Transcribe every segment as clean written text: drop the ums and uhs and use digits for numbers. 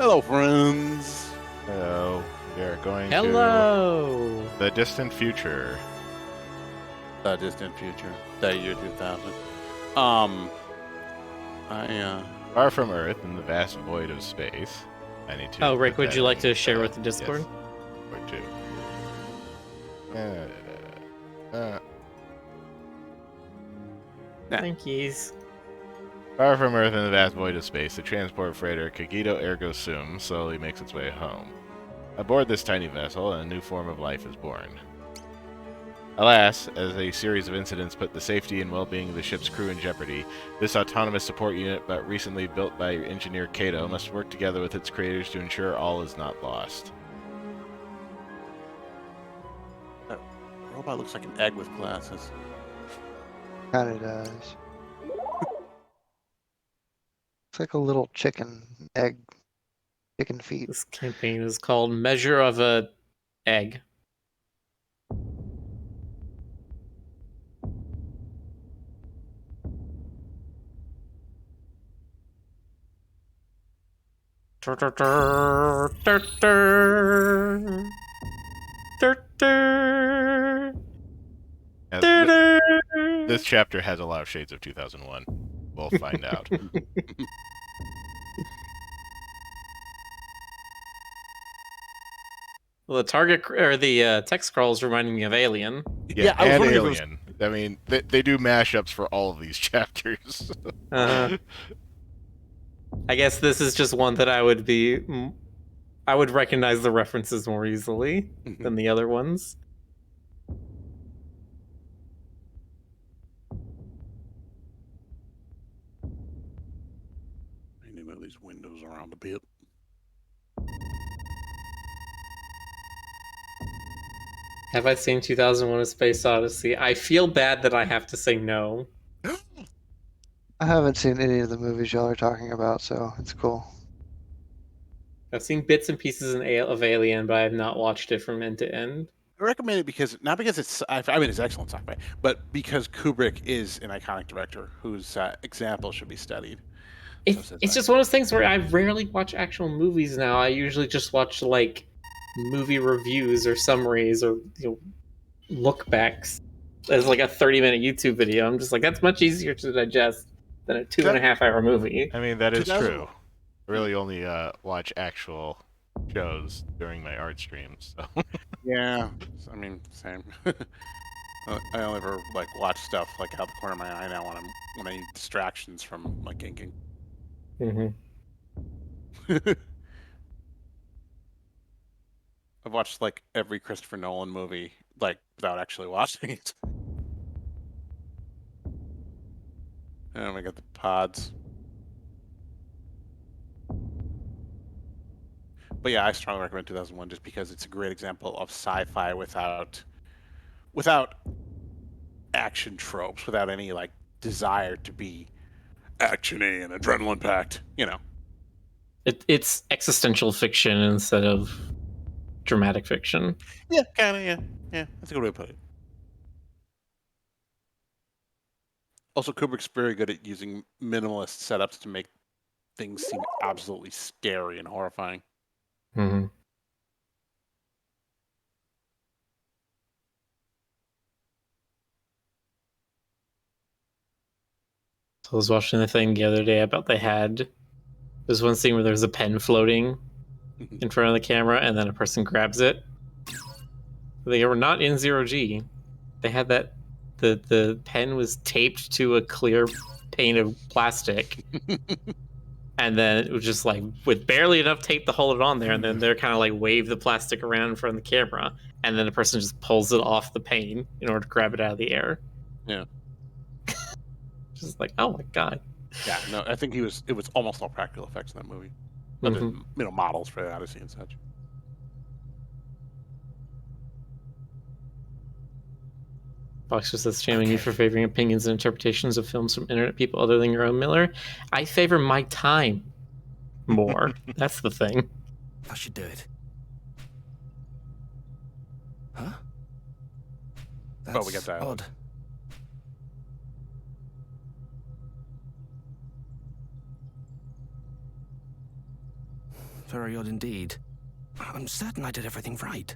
Hello, friends. Hello. We are going Hello. to the distant future. The distant future, the year 2000. Far from Earth in the vast void of space. I need to. Oh, Rick, put would that you like in to share with the Discord? Yes. Or two. Thank yous. Far from Earth in the vast void of space, the transport freighter Cogito Ergo Sum slowly makes its way home. Aboard this tiny vessel, a new form of life is born. Alas, as a series of incidents put the safety and well-being of the ship's crew in jeopardy, this autonomous support unit, but recently built by engineer Kato, must work together with its creators to ensure all is not lost. That robot looks like an egg with glasses. Kinda does. It's like a little chicken feet. This campaign is called Measure of a Egg. This chapter has a lot of shades of 2001. We'll find out. Well, the target or the text scroll is reminding me of Alien. Yeah, I was and wondering if it was- Alien. I mean, they do mashups for all of these chapters. I guess this is just one that I would recognize the references more easily than the other ones. I need to move these windows around a bit. Have I seen 2001: A Space Odyssey? I feel bad that I have to say no. I haven't seen any of the movies y'all are talking about, so it's cool. I've seen bits and pieces of Alien, but I have not watched it from end to end. I recommend it not because it's it's excellent sci-fi, but because Kubrick is an iconic director whose example should be studied. It's just one of those things where I rarely watch actual movies now. I usually just watch like movie reviews or summaries or look backs as like a 30-minute YouTube video. I'm just like, that's much easier to digest than a 2.5-hour movie. I mean, that is 2000 true. I really only watch actual shows during my art streams. So. Yeah, I mean, same. I only ever like watch stuff like out the corner of my eye now when I need distractions from like inking. Mm-hmm. I've watched like every Christopher Nolan movie like without actually watching it. And we got the pods. But yeah, I strongly recommend 2001 just because it's a great example of sci-fi without action tropes, without any like desire to be action-y and adrenaline packed, It's existential fiction instead of dramatic fiction. Yeah, kind of, yeah. That's a good way to put it. Also, Kubrick's very good at using minimalist setups to make things seem absolutely scary and horrifying. Mm-hmm. So I was watching the thing the other day about there's one scene where there's a pen floating in front of the camera and then a person grabs it. They were not in 0G. They had that the pen was taped to a clear pane of plastic. And then it was just like with barely enough tape to hold it on there, and then they're kind of like wave the plastic around in front of the camera, and then the person just pulls it off the pane in order to grab it out of the air. Yeah. Just like, oh my god. Yeah, no, I think it was almost all practical effects in that movie. Other than, models for the Odyssey and such. Fox just says, shaming you for favoring opinions and interpretations of films from internet people other than your own Miller. I favor my time more. That's the thing. I should do it. Huh? That's we got that. odd. very odd indeed. I'm certain I did everything right.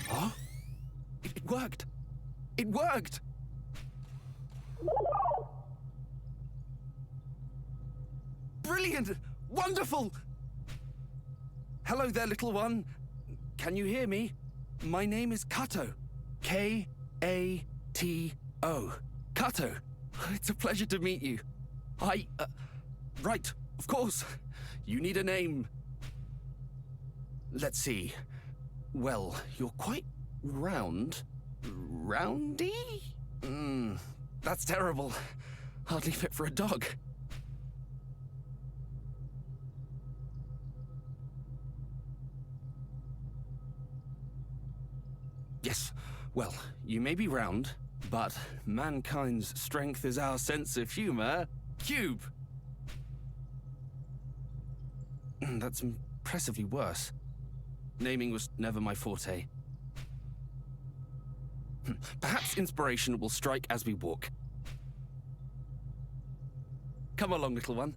Huh? It worked! It worked! Brilliant! Wonderful! Hello there, little one. Can you hear me? My name is Kato. K-A-T-O. Kato. It's a pleasure to meet you. Right, of course. You need a name. Let's see. Well, you're quite round. Roundy? That's terrible. Hardly fit for a dog. Yes, well, you may be round, but mankind's strength is our sense of humor. Cube! That's impressively worse. Naming was never my forte. Perhaps inspiration will strike as we walk. Come along, little one.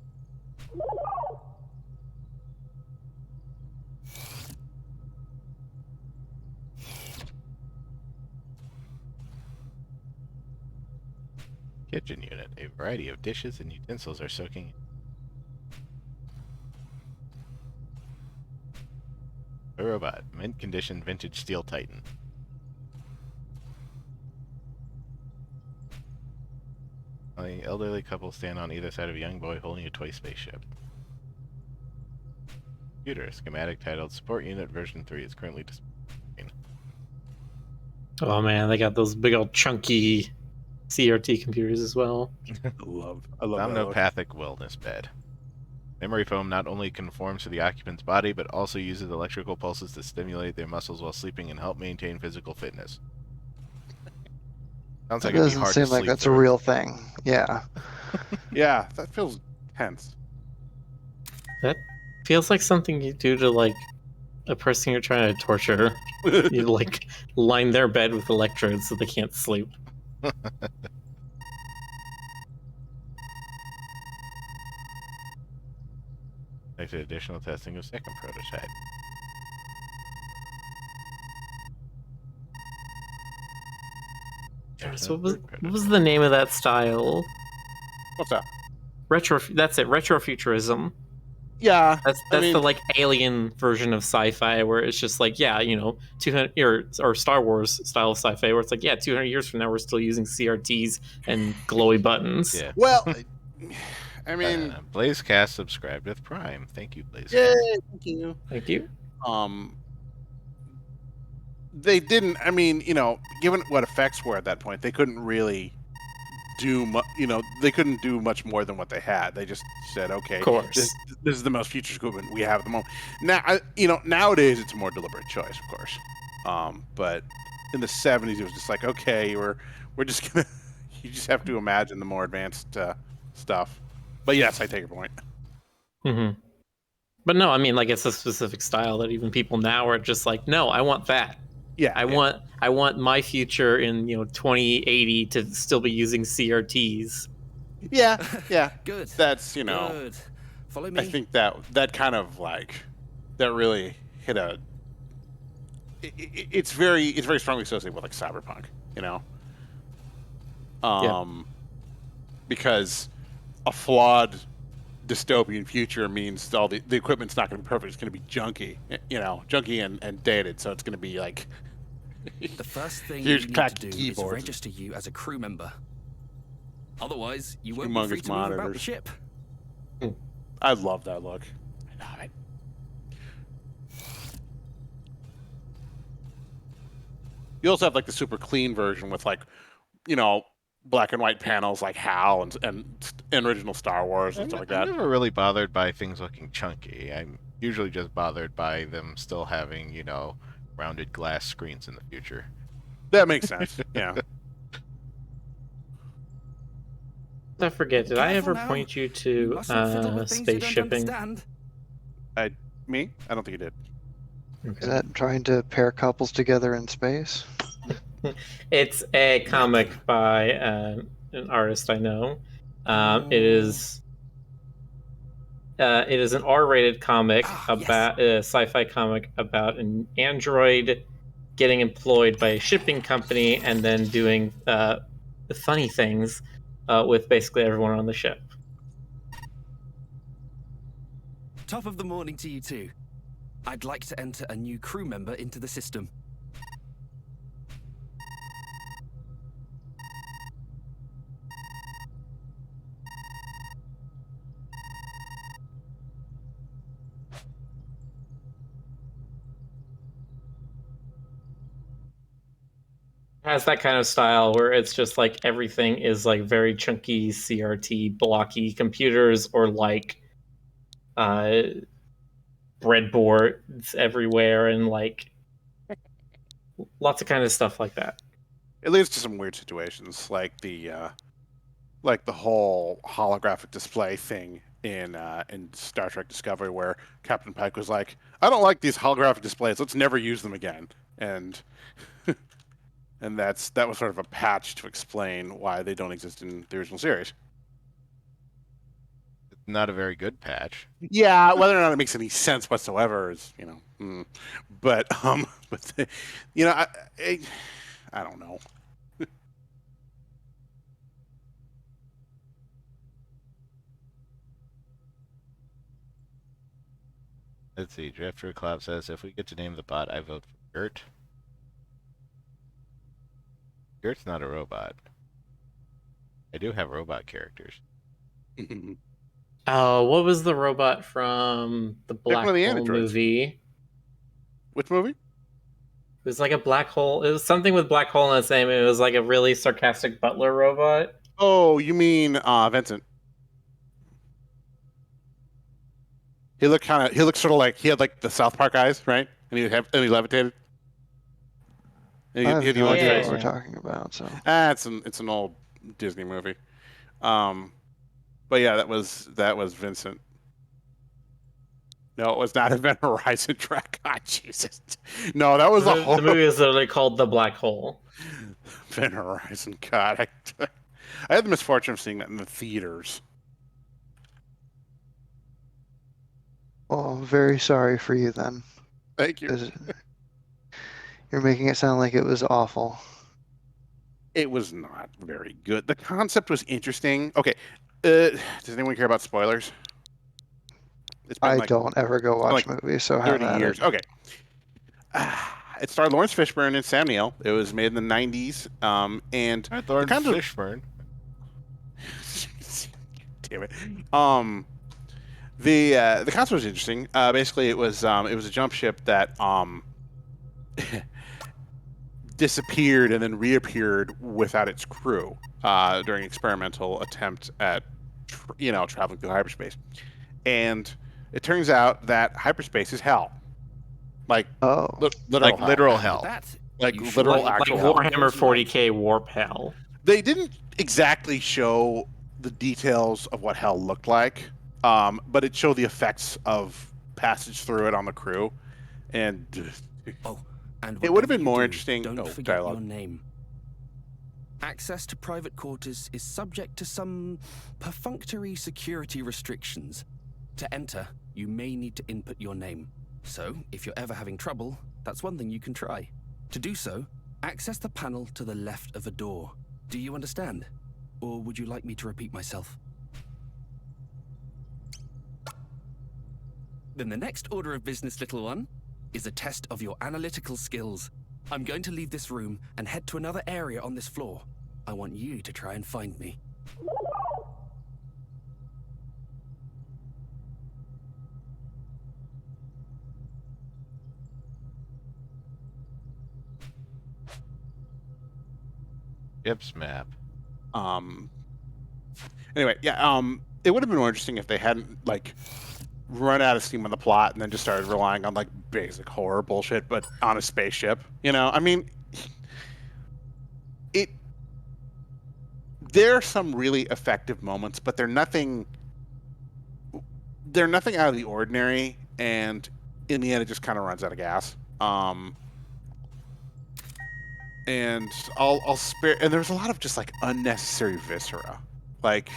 Kitchen unit. A variety of dishes and utensils are soaking. A robot. Mint condition vintage steel titan. An elderly couple stand on either side of a young boy holding a toy spaceship. Computer. Schematic titled Support Unit version 3 is currently displayed. Oh man, they got those big old chunky CRT computers as well. I love that look. Somnopathic wellness bed. Memory foam not only conforms to the occupant's body, but also uses electrical pulses to stimulate their muscles while sleeping and help maintain physical fitness. Sounds That like it'd be doesn't hard seem to like sleep that's a through. real thing. Yeah. Yeah, that feels tense. That feels like something you do to like a person you're trying to torture. You like line their bed with electrodes so they can't sleep. Like the additional testing of second prototype. So what was the name of that style? What's that? Retro. That's it. Retrofuturism. Yeah, That's I mean, the like alien version of sci-fi where it's just like 200 or Star Wars style of sci-fi where it's like 200 years from now we're still using CRTs and glowy buttons. Yeah. well, I mean, Blazecast subscribed with Prime. Thank you, Blazecast. yay, thank you. Thank you. They didn't. I mean, given what effects were at that point, they couldn't really do they couldn't do much more than what they had. They just said, okay, Of course. this is the most future equipment we have at the moment. Now, nowadays it's a more deliberate choice, of course. But in the 70s, it was just like, okay, we're just gonna. You just have to imagine the more advanced stuff. But yes, I take your point. Mm-hmm. But no, I mean, like it's a specific style that even people now are just like, no, I want that. Yeah, I want my future in 2080 to still be using CRTs. Yeah. Good. That's Good. Follow me. I think that kind of like that really hit a. It's very strongly associated with like cyberpunk, because a flawed dystopian future means all the equipment's not going to be perfect. It's going to be junky, junky and dated. So it's going to be like The first thing Here's you need cracked to do keyboards. is register you as a crew member. Otherwise, you won't be Humongous free to move about the monitors. ship. I love that look. I love it. You also have like the super clean version with like, black and white panels like HAL and original Star Wars and stuff like that. I'm never really bothered by things looking chunky. I'm usually just bothered by them still having, rounded glass screens in the future. That makes sense. Yeah. I forget, did I Careful ever now. point you You to mustn't fiddle with things you space don't shipping? understand. Me? I don't think he did. Is that trying to pair couples together in space? It's a comic by an artist I know. It is an R-rated comic about a sci-fi comic about an android getting employed by a shipping company and then doing funny things with basically everyone on the ship. Top of the morning to you two. I'd like to enter a new crew member into the system. Has that kind of style where it's just like everything is like very chunky CRT blocky computers or like breadboards everywhere and like lots of kind of stuff like that. It leads to some weird situations, like the whole holographic display thing in Star Trek Discovery, where Captain Pike was like, "I don't like these holographic displays. Let's never use them again." And and that was sort of a patch to explain why they don't exist in the original series. Not a very good patch. Yeah, whether or not it makes any sense whatsoever is, but I don't know. Let's see. Drifter Cloud says, if we get to name the bot, I vote for Gert. Gert's not a robot. I do have robot characters. Oh, what was the robot from the Black one of the Hole androids. movie? Which movie? It was like a black hole. It was something with black hole in its name. It was like a really sarcastic butler robot. Oh, you mean Vincent? He looked sort of like he had like the South Park eyes, right? And he levitated. And I have no idea idea what what we're yeah. talking about. So it's an old Disney movie. But yeah, that was Vincent. No, it was not Event Horizon track. God, Jesus. No, that was The movie is literally called The Black Hole. Event Horizon. God, I had the misfortune of seeing that in the theaters. well, very sorry for you then. Thank you. 'Cause you're making it sound like it was awful. It was not very good. The concept was interesting. Okay, does anyone care about spoilers? It's been I like don't ever go watch movies, so have 30 at years. it. Okay. It starred Lawrence Fishburne and Sam Neill. It was made in the 90s. And Lawrence kind of- Fishburne. Damn it. The concept was interesting. Basically, it was a jump ship that disappeared and then reappeared without its crew during an experimental attempt at traveling through hyperspace. And it turns out that hyperspace is hell. Like Oh, literal Like literal hell. That, Like you should literal like actual Like hell. Warhammer 40k Warp Hell. They didn't exactly show the details of what hell looked like, but it showed the effects of passage through it on the crew, and Oh, and It would have whatever been you more do, interesting- Don't oh, forget dialogue. your name. Access to private quarters is subject to some perfunctory security restrictions. To enter, you may need to input your name. So, if you're ever having trouble, that's one thing you can try. To do so, access the panel to the left of a door. Do you understand? Or would you like me to repeat myself? Then the next order of business, little one, is a test of your analytical skills. I'm going to leave this room and head to another area on this floor. I want you to try and find me. Gibbs map. anyway, yeah. It would have been more interesting if they hadn't like run out of steam on the plot and then just started relying on like basic horror bullshit, but on a spaceship. I mean, there are some really effective moments, but they're nothing out of the ordinary, and in the end, it just kind of runs out of gas. And I'll spare. And there's a lot of just like unnecessary viscera. Like,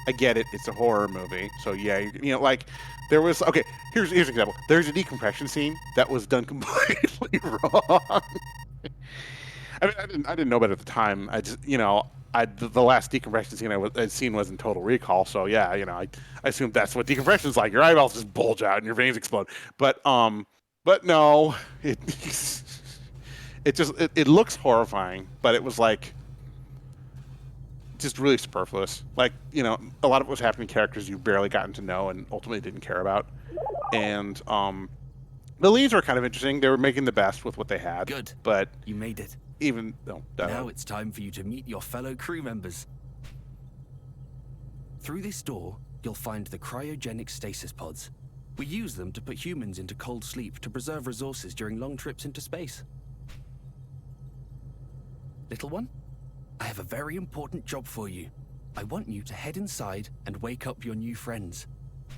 I get it; it's a horror movie, so yeah, you know, like there was. Okay, here's an example. There's a decompression scene that was done completely wrong. I mean, I didn't know about it at the time. I just, you know, the last decompression scene I'd seen was in Total Recall. So yeah, you know, I assumed that's what decompression is like. Your eyeballs just bulge out and your veins explode. But no, it it looks horrifying, but it was like just really superfluous. Like, you know, a lot of it was happening to characters you barely gotten to know and ultimately didn't care about. And the leads were kind of interesting. They were making the best with what they had. Good. But You made it. even no, Now it's time for you to meet your fellow crew members. Through this door, you'll find the cryogenic stasis pods. We use them to put humans into cold sleep to preserve resources during long trips into space. Little one, I have a very important job for you. I want you to head inside and wake up your new friends.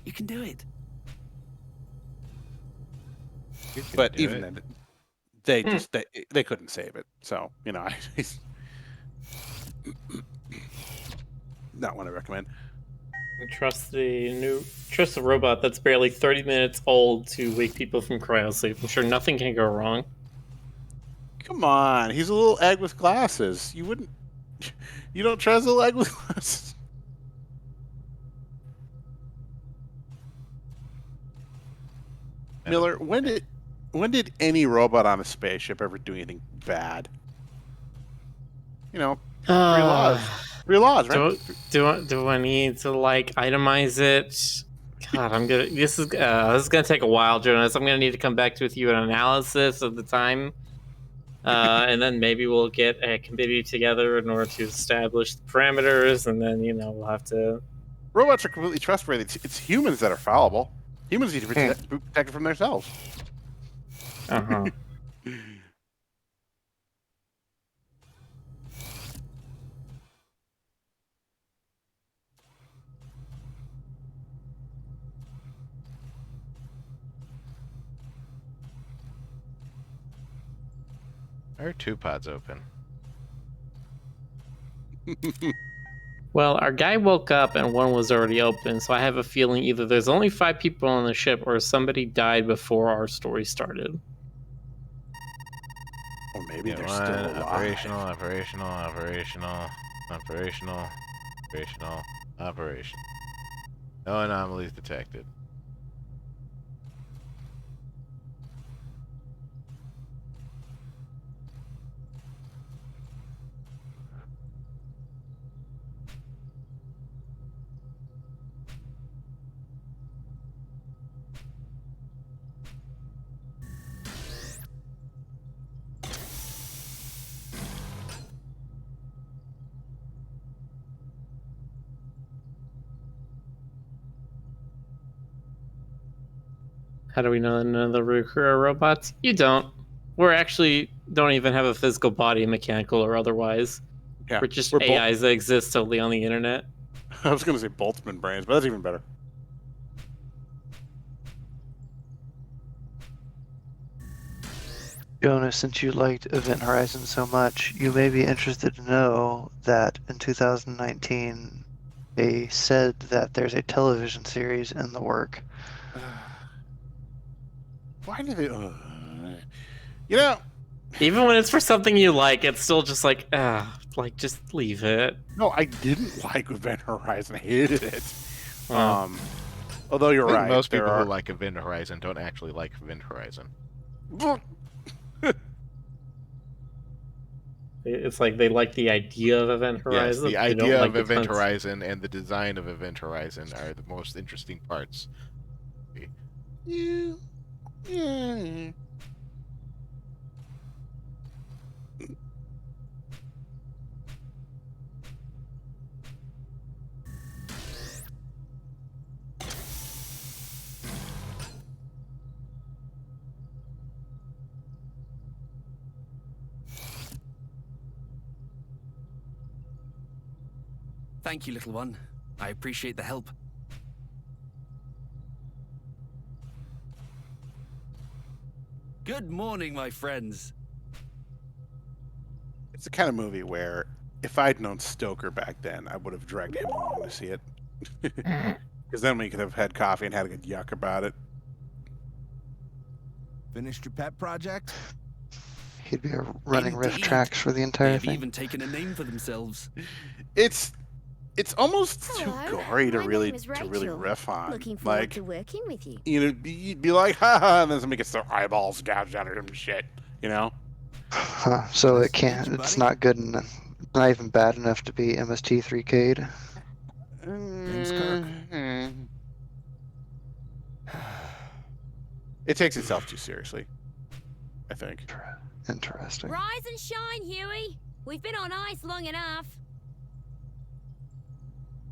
You can do it. but even then, they just they couldn't save it. So, you know, not one I recommend. Trust the robot that's barely 30 minutes old to wake people from cryosleep. I'm sure nothing can go wrong. Come on, he's a little egg with glasses. You wouldn't, you don't trust a little egg with glasses. Miller, when did any robot on a spaceship ever do anything bad? You know, three laws, right? Do I need to like itemize it? God, this is gonna take a while, Jonas. I'm gonna need to come back with you an analysis of the time, and then maybe we'll get a committee together in order to establish the parameters, and then we'll have to. Robots are completely trustworthy. It's humans that are fallible. Humans need to be protected from themselves. Uh-huh. There are 2 pods open. Well, our guy woke up and one was already open, so I have a feeling either there's only 5 people on the ship or somebody died before our story started. Or maybe they're still alive. Operation. No anomalies detected. How do we know none of the Roo Croo are robots? You don't. Don't even have a physical body, mechanical or otherwise. Yeah, We're just AIs that exist solely on the internet. I was going to say Boltzmann brains, but that's even better. Jonas, since you liked Event Horizon so much, you may be interested to know that in 2019, they said that there's a television series in the work. Why do they? You know, even when it's for something you like, it's still just like, just leave it. No, I didn't like Event Horizon. I hated it. Wow. Although you're right, Most people who like Event Horizon don't actually like Event Horizon. It's like they like the idea of Event Horizon. Yes, the idea of Event Horizon and the design of Event Horizon are the most interesting parts. Yeah. Thank you, little one. I appreciate the help. Good morning, my friends. It's the kind of movie where if I'd known Stoker back then, I would have dragged him along to see it. Because then we could have had coffee and had a good yuck about it. Finished your pet project? He'd be running riff Indeed. tracks for the They entire have thing. even taken a name for themselves. It's almost too Hello, gory to my really name is Rachel. riff on. Looking forward Like, to working with you. you know, you'd be like, ha ha, and then somebody gets their eyeballs gouged out of them shit, you know? Huh, so Nice it to can't. meet you, It's buddy. not good enough. Not even bad enough to be MST3K'd. Name's Kirk. It takes itself too seriously, I think. Interesting. Rise and shine, Huey. We've been on ice long enough.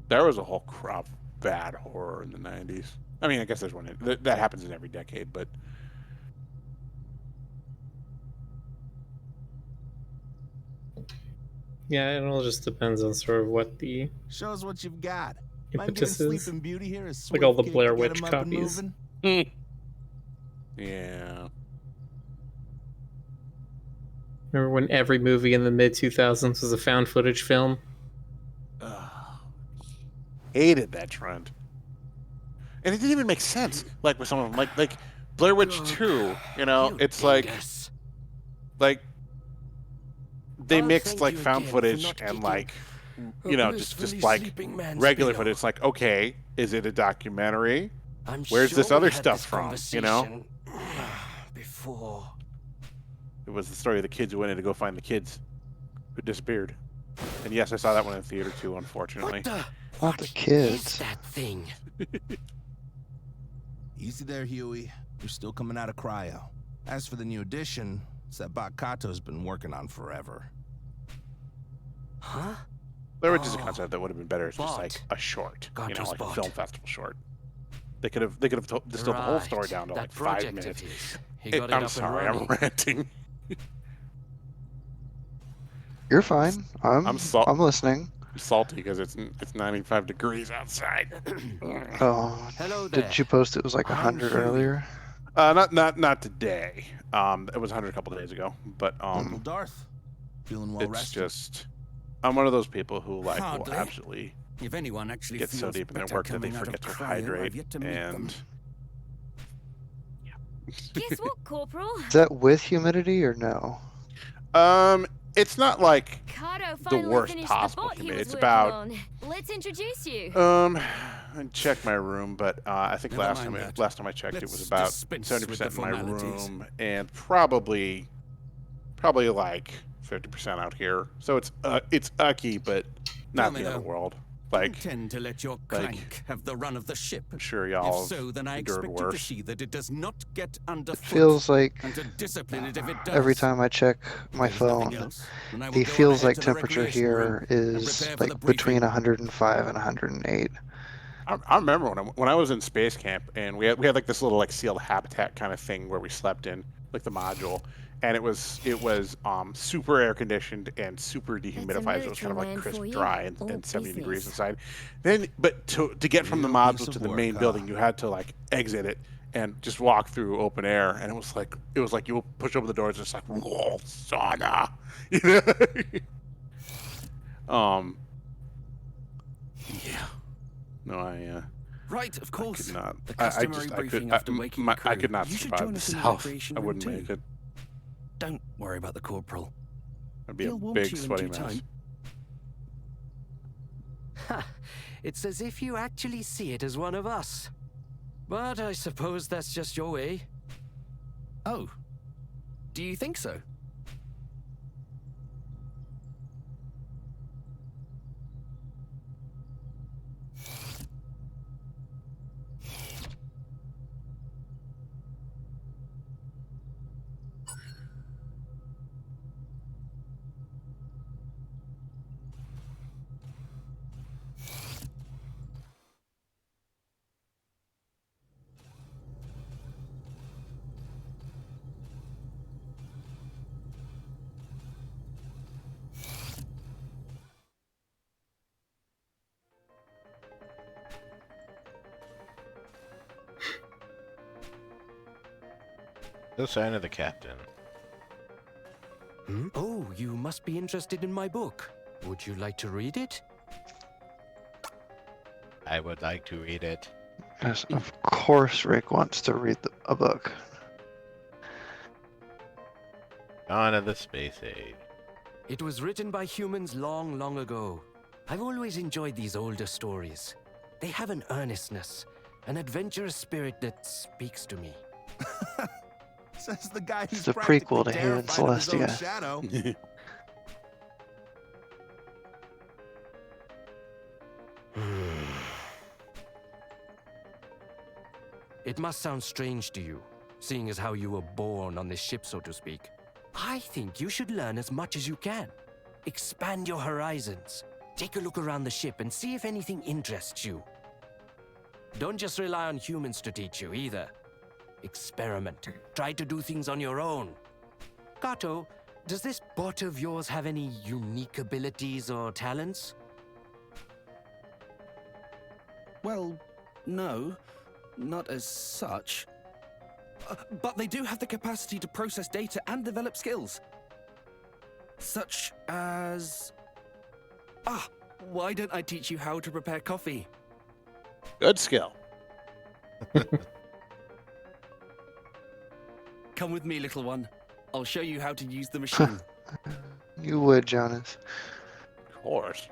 There was a whole crop of bad horror in the 90s. I mean, I guess there's one that happens in every decade, but Yeah, it all just depends on sort of what the Show us what you've got. Mind giving impetus is. Sleeping Beauty here a Like all the swift kick Blair to get Witch him up and copies. moving? yeah. Remember when every movie in the mid 2000s was a found footage film? Hated that trend. And it didn't even make sense. Like with some of them, like Blair Witch 2, you know, it's like they mixed like found footage and like you know, just like regular footage. It's like, okay, is it a documentary? Where's this other stuff from? You know? Before. It was the story of the kids who went in to go find the kids who disappeared. And yes, I saw that one in the theater too, unfortunately. Not the kids. that thing? Easy there, Huey. You're still coming out of cryo. As for the new edition, it's that Bot Kato's been working on forever. Huh? There was just a concept that would have been better as just Bot. like a short, you know, Kato's like a bot. film festival short. They could have distilled the whole story down to that like 5 project minutes. of his. He got it I'm up sorry, and I'm running. ranting. You're fine. I'm listening. I'm salty because it's 95 degrees outside. Oh, Hello there. did you post it was like I'm 100 Huey. earlier? Not today. It was 100 a couple days ago. But Uncle Darth, feeling well it's rested? just I'm one of those people who like will Hardly. absolutely If anyone actually get so feels deep in their better work that they coming out of forget to cryo, hydrate. I've yet to meet them. And Guess what, Corporal? Is that with humidity or no? it's not like Kato finally worst finished possible the bot he humidity. was It's working about- on. Let's introduce you. I checked my room, but I think Never last mind time that. I checked, it was Let's about dispense 70% with the in my formalities. room and probably like 50% out here. So it's ucky, but not Tell me the end of though, the world. You Like intend to let your like, crank have the run of the ship. I'm sure y'all If so, then I endured expect you to worse. see that it does not get underfoot. It feels like and to discipline it if it does. every time I check my If there's nothing phone, else, then I will it go on feels ahead like to the temperature recreation room here and is prepare for the like between briefing. 105 and 108. I remember when I was in space camp and we had like this little like sealed habitat kind of thing where we slept in like the module, and it was super air conditioned and super dehumidified, so it was kind of like military man crisp, for you. dry, All and 70 degrees business. inside. Then, but to get from the Real piece module of to the work, main huh? building, you had to like exit it and just walk through open air, and it was like you will push open the doors, it's like whoa, sauna, you know. Yeah. No, Right, of I course. could not. The I customary just briefing after waking the I crew. could not You should survive join the us in the south. recreation I room wouldn't too. make it. Don't worry about the corporal. I'd be He'll a warm big to you in sweaty due mess. time. Ha! It's as if you actually see it as one of us. But I suppose that's just your way. Oh, do you think so? The sign of the captain. Hmm? Oh, you must be interested in my book. Would you like to read it? I would like to read it. Yes, of course Rick wants to read a book. Dawn of the Space Age. It was written by humans long, long ago. I've always enjoyed these older stories. They have an earnestness, an adventurous spirit that speaks to me. Says the guy who's It's a prequel to Human terrified of his own Celestia. shadow. It must sound strange to you, seeing as how you were born on this ship, so to speak. I think you should learn as much as you can. Expand your horizons. Take a look around the ship and see if anything interests you. Don't just rely on humans to teach you either. Experiment. Try to do things on your own. Kato, does this bot of yours have any unique abilities or talents? Well, no, not as such. But they do have the capacity to process data and develop skills. Such as... why don't I teach you how to prepare coffee? Good skill. Come with me, little one. I'll show you how to use the machine. You would, Jonas. Of course.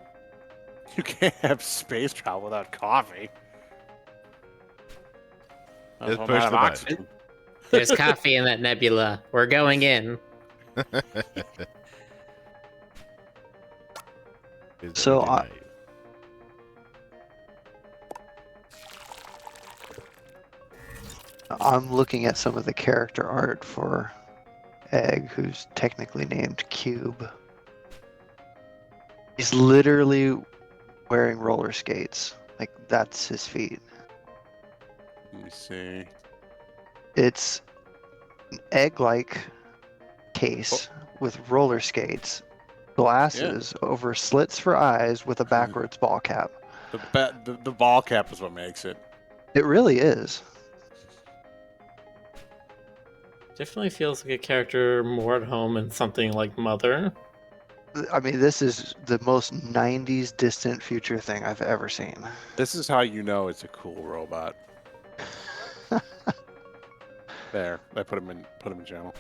You can't have space travel without coffee. Just I'm push out of the button. oxygen. There's coffee in that nebula. We're going in. So, I'm looking at some of the character art for Egg, who's technically named Cube. He's literally wearing roller skates. Like, that's his feet. Let me see. It's an egg-like case with roller skates, glasses over slits for eyes with a backwards ball cap. The ball cap is what makes it. It really is. Definitely feels like a character more at home in something like Mother. I mean, this is the most 90s distant future thing I've ever seen. This is how you know it's a cool robot. There, I put him in channel.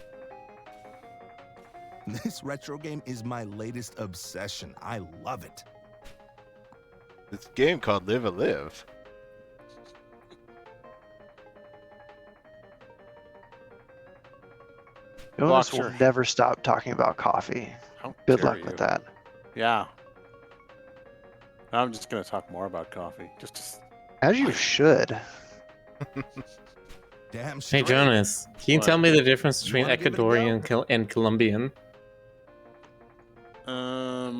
This retro game is my latest obsession. I love it. This game called Live a Live. Jonas Boxer. will never stop talking about coffee. How Good dare luck with you. that. Yeah. I'm just gonna talk more about coffee. Just As you should. Damn Hey straight. Jonas, can you What? tell me the difference between wanna give it a Ecuadorian and Colombian? I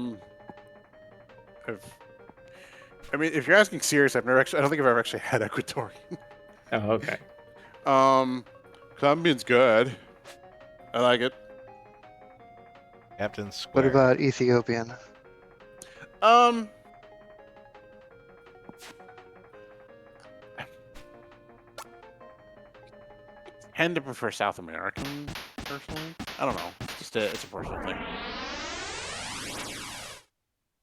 mean, if you're asking serious, I don't think I've ever actually had Ecuadorian. Oh, okay. Colombian's good. I like it. Captain Square. What about Ethiopian? Tend to prefer South American personally. I don't know. It's a personal thing.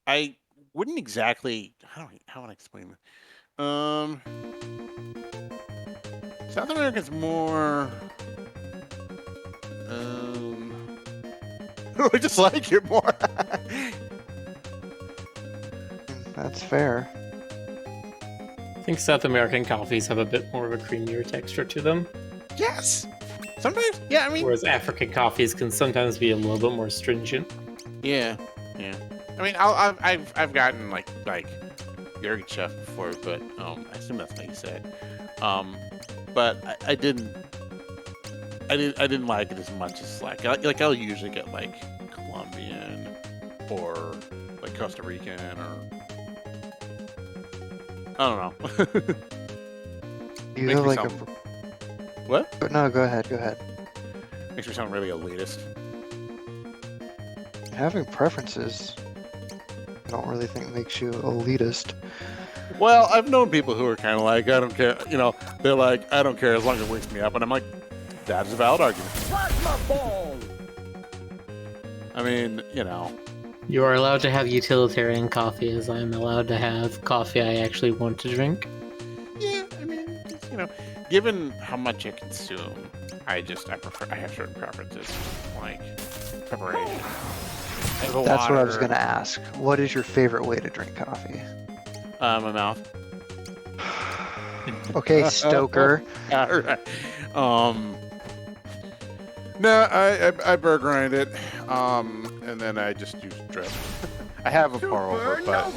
I wouldn't exactly. How would I explain this? South America's more. I just like it more. That's fair. I think South American coffees have a bit more of a creamier texture to them, Yes. Sometimes, yeah. I mean, whereas African coffees can sometimes be a little bit more stringent. yeah. I mean, I've gotten like Yuri Chef before, but I assume that's how you say it. But I didn't like it as much as like I'll usually get like Colombian or like Costa Rican or I don't know. You Makes have me like a. sound- What? But no, go ahead. Makes me sound really elitist. Having preferences, I don't really think makes you elitist. Well, I've known people who are kind of like, I don't care, they're like, I don't care as long as it wakes me up. And I'm like, That is a valid argument. Plasma ball! I mean, you know, You are allowed to have utilitarian coffee, as I am allowed to have coffee I actually want to drink. yeah, I mean, you know, given how much I consume, I have certain preferences, like preparation. That's what I was going to ask. What is your favorite way to drink coffee? My mouth. Okay, Stoker. All right. No, I burr grind it, and then I just use drip. I have a pour over, but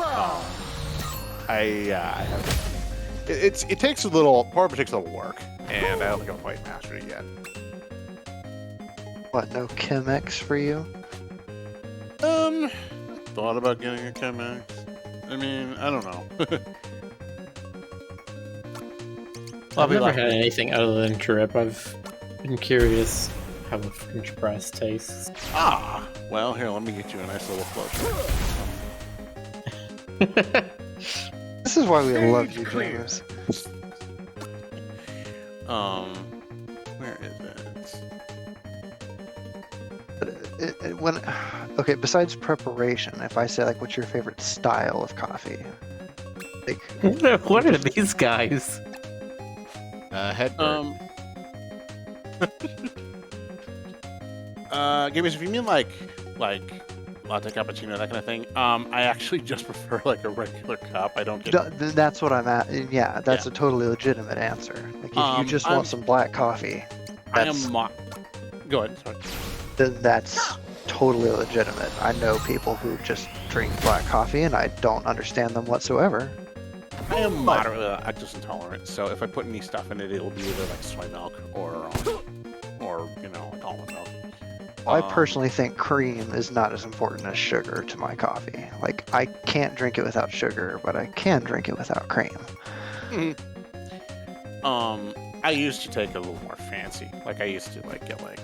I have. It takes a little. Pour over takes a little work, and I don't think I've quite mastered it yet. What, no Chemex for you? I thought about getting a Chemex. I mean, I don't know. I've never had anything other than drip. I've been curious how a French press tastes. Well, here, let me get you a nice little flow. This is why we love you, James. Where is it? Okay, besides preparation, if I say, like, what's your favorite style of coffee? Like, What are these guys? Headburn. Gamies, if you mean like latte cappuccino, that kind of thing, I actually just prefer like a regular cup. I don't get. that's what I'm at. Yeah, that's a totally legitimate answer. Like, if you just want some black coffee, Go ahead. Sorry. then that's totally legitimate. I know people who just drink black coffee, and I don't understand them whatsoever. I am moderately lactose intolerant, so if I put any stuff in it, it'll be either like soy milk or you know, like almond milk. I personally think cream is not as important as sugar to my coffee. Like, I can't drink it without sugar, but I can drink it without cream. I used to take it a little more fancy. Like, I used to like get like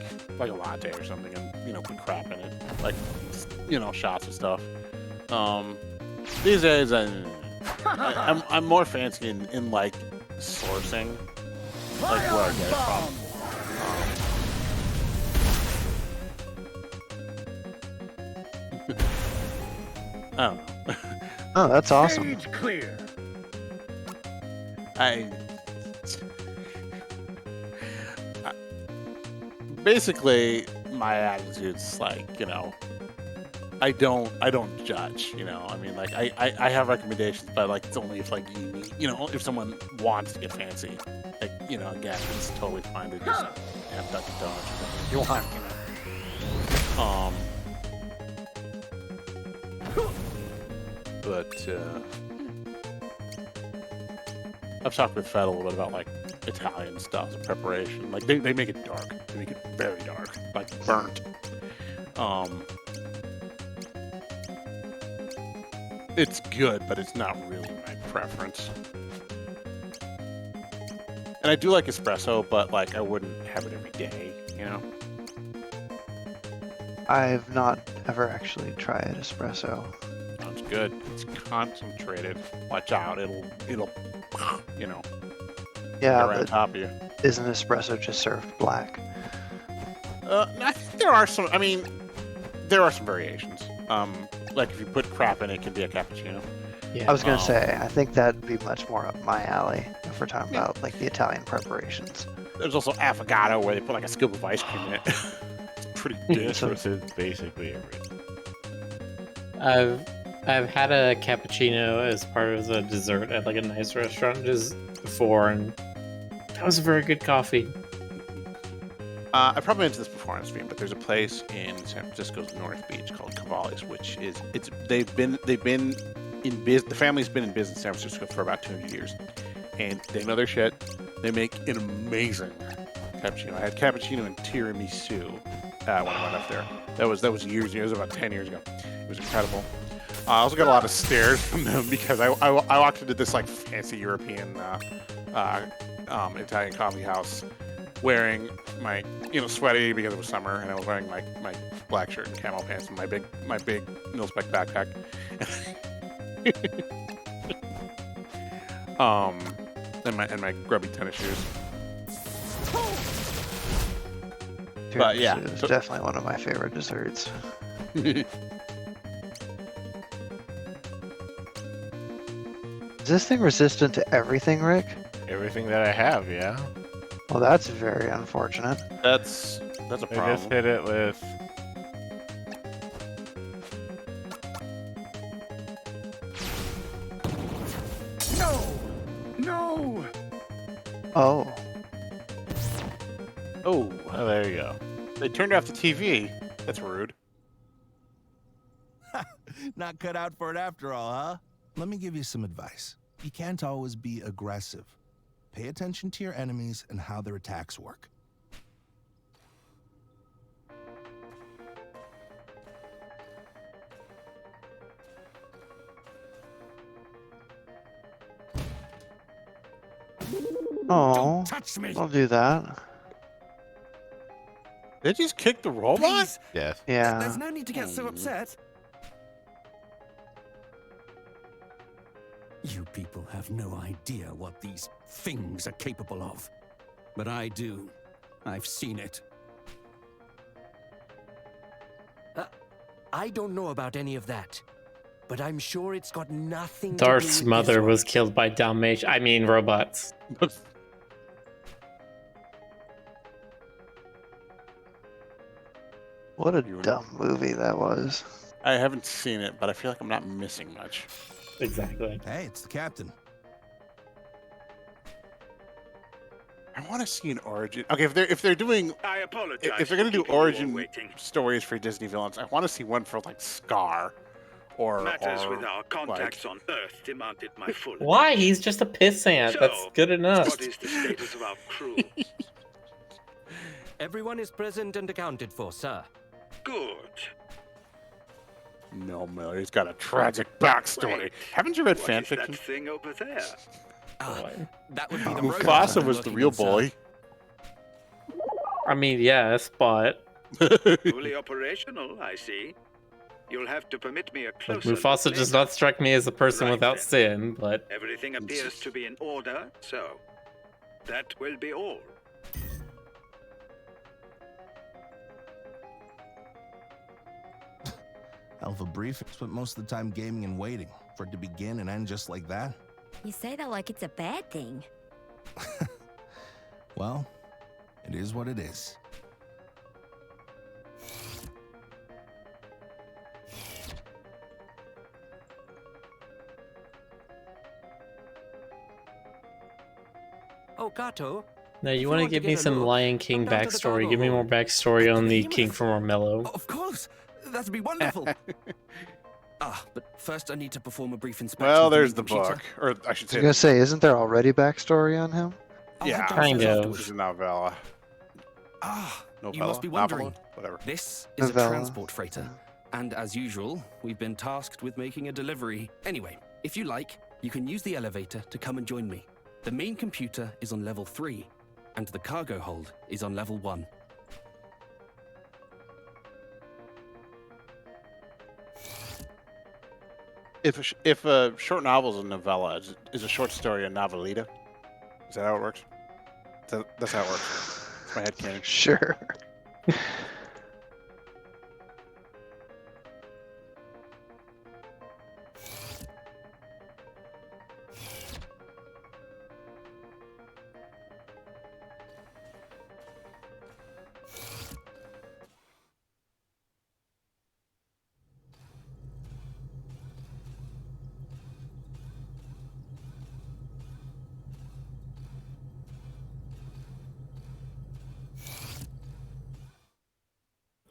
a latte or something, and you know, put crap in it, like, you know, shots and stuff. These days, I'm more fancy in like sourcing, like where I get it from. I don't know. Oh, that's awesome. Stage clear. Basically, my attitude's like, you know, I don't judge, you know. I mean, like, I have recommendations, but like, it's only if like you know, if someone wants to get fancy, like, you know, again, it's totally fine to just have Dunkin' Donuts or something if you want, you know. But I've talked with Fed a little bit about like Italian styles of preparation. Like, they make it dark. They make it very dark, like burnt. It's good, but it's not really my preference. And I do like espresso, but like I wouldn't have it every day, you know? I've not ever actually tried espresso. Sounds good. It's concentrated. Watch out, it'll you know, Yeah, get right on but top of you. isn't espresso just served black? I think there are some. I mean, there are some variations. Like if you put crap in it, can be a cappuccino. Yeah. I was gonna say, I think that'd be much more up my alley if we're talking about like the Italian preparations. There's also affogato where they put like a scoop of ice cream in it. It's pretty delicious. This is basically everything. I've had a cappuccino as part of the dessert at like a nice restaurant just before, and that was a very good coffee. I probably mentioned this before on stream, but there's a place in San Francisco's North Beach called Cavalli's, which is the family's been in business in San Francisco for about 200 years, and they know their shit. They make an amazing cappuccino. I had cappuccino and tiramisu when I went up there. That was years. It was about 10 years ago. It was incredible. I also got a lot of stares from them because I walked into this like fancy European Italian coffee house wearing my, you know, sweaty because it was summer, and I was wearing my black shirt and camo pants and my big mil-spec backpack. and my grubby tennis shoes. But yeah. Tiramisu is definitely one of my favorite desserts. Is this thing resistant to everything, Rick? Everything that I have, yeah. Well, that's very unfortunate. That's a I just problem. hit it with. No! Oh, Oh, Oh, there you go. they turned off the TV. That's rude. Not cut out for it after all, huh? Let me give you some advice. You can't always be aggressive. Pay attention to your enemies and how their attacks work. oh, Touch me! I'll do that. They just kicked the robot? Please! Yes. Yeah. There's no need to get so upset. You people have no idea what these things are capable of. But I do. I've seen it. I don't know about any of that, but I'm sure it's got nothing Darth's to do with mother this was one. killed by robots. What a dumb movie that was. I haven't seen it, but I feel like I'm not missing much. Exactly. Hey, it's the captain. I want to see an origin. Okay, if they're doing, I apologize. if they're gonna do for keeping you all origin waiting. stories for Disney villains, I want to see one for like Scar, or Matters or, with our contacts like- on Earth demanded my full. Why? He's just a pissant. So, That's good enough. What is the status of our crew? Everyone is present and accounted for, sir. Good. No, Miller, he's got a tragic backstory. Wait, Haven't you read what fan is that fiction? thing over there? That would be the robot Mufasa I'm was the looking real at, sir. boy. I mean, yes, but Fully operational, I see. You'll have to permit me a like, closer look Mufasa does later. not strike me as a person Right without then. sin, but Everything appears to be in order, so that will be all. Hell of a brief. Spent most of the time gaming and waiting for it to begin and end just like that. You say that like it's a bad thing. Well, it is what it is. Oh, Kato, now If you you want to want to give me get a some look, Lion King come down to the backstory. cargo Give me more hold. backstory on the Behemoth. King from Ormello. Of course! That'd be wonderful! But first I need to perform a brief inspection. Well, of the there's main the computer. book, or I should I say, was gonna say, isn't there already backstory on him? I'll Yeah, head downstairs kind of. afterwards. it's a novella. You must be wondering. Whatever. This is Novella. a transport freighter. And as usual, we've been tasked with making a delivery. Anyway, if you like, you can use the elevator to come and join me. The main computer is on level 3, and the cargo hold is on level 1. If a short novel is a novella, is a short story a novelita? Is that how it works? That's how it works. It's my head canon. Sure.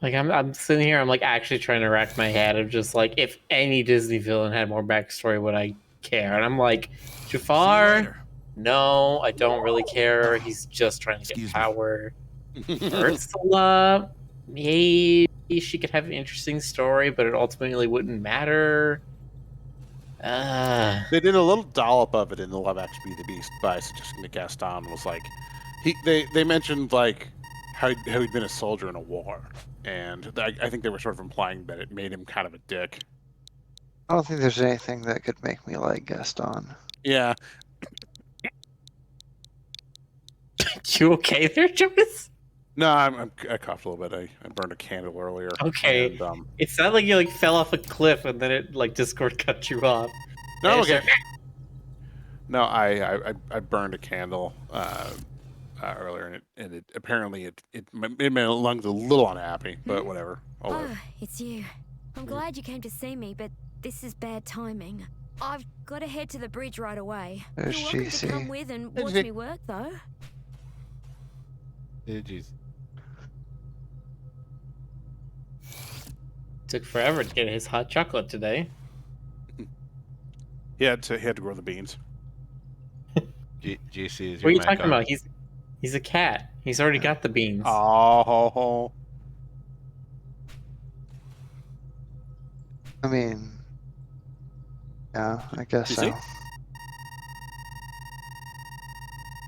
Like I'm sitting here, I'm like actually trying to rack my head of just like if any Disney villain had more backstory, would I care? And I'm like, See you Jafar? later. No, I don't really care. He's just trying to get Excuse me. power. Ursula, maybe she could have an interesting story, but it ultimately wouldn't matter. They did a little dollop of it in the Love Actually the Beast by suggesting that Gaston was like, they mentioned like how he'd been a soldier in a war, and I think they were sort of implying that it made him kind of a dick. I don't think there's anything that could make me like Gaston. Yeah, You okay there, Jonas? No, I coughed a little bit. I burned a candle earlier. Okay. And, It's not like you like fell off a cliff and then it like Discord cut you off. no, It's okay. like- No, I burned a candle earlier, and it apparently it made my lungs a little unhappy, but whatever. I'll live. Oh, it's you. I'm glad you came to see me, but this is bad timing. I've got to head to the bridge right away. There's You're welcome GC. to come with and There's watch GC. me work, though. Jeez. Took forever to get his hot chocolate today. He had to grow the beans. GC is your What are you mic talking on? about? He's a cat. He's already got the beans. Oh, I mean, yeah, I guess You so. see?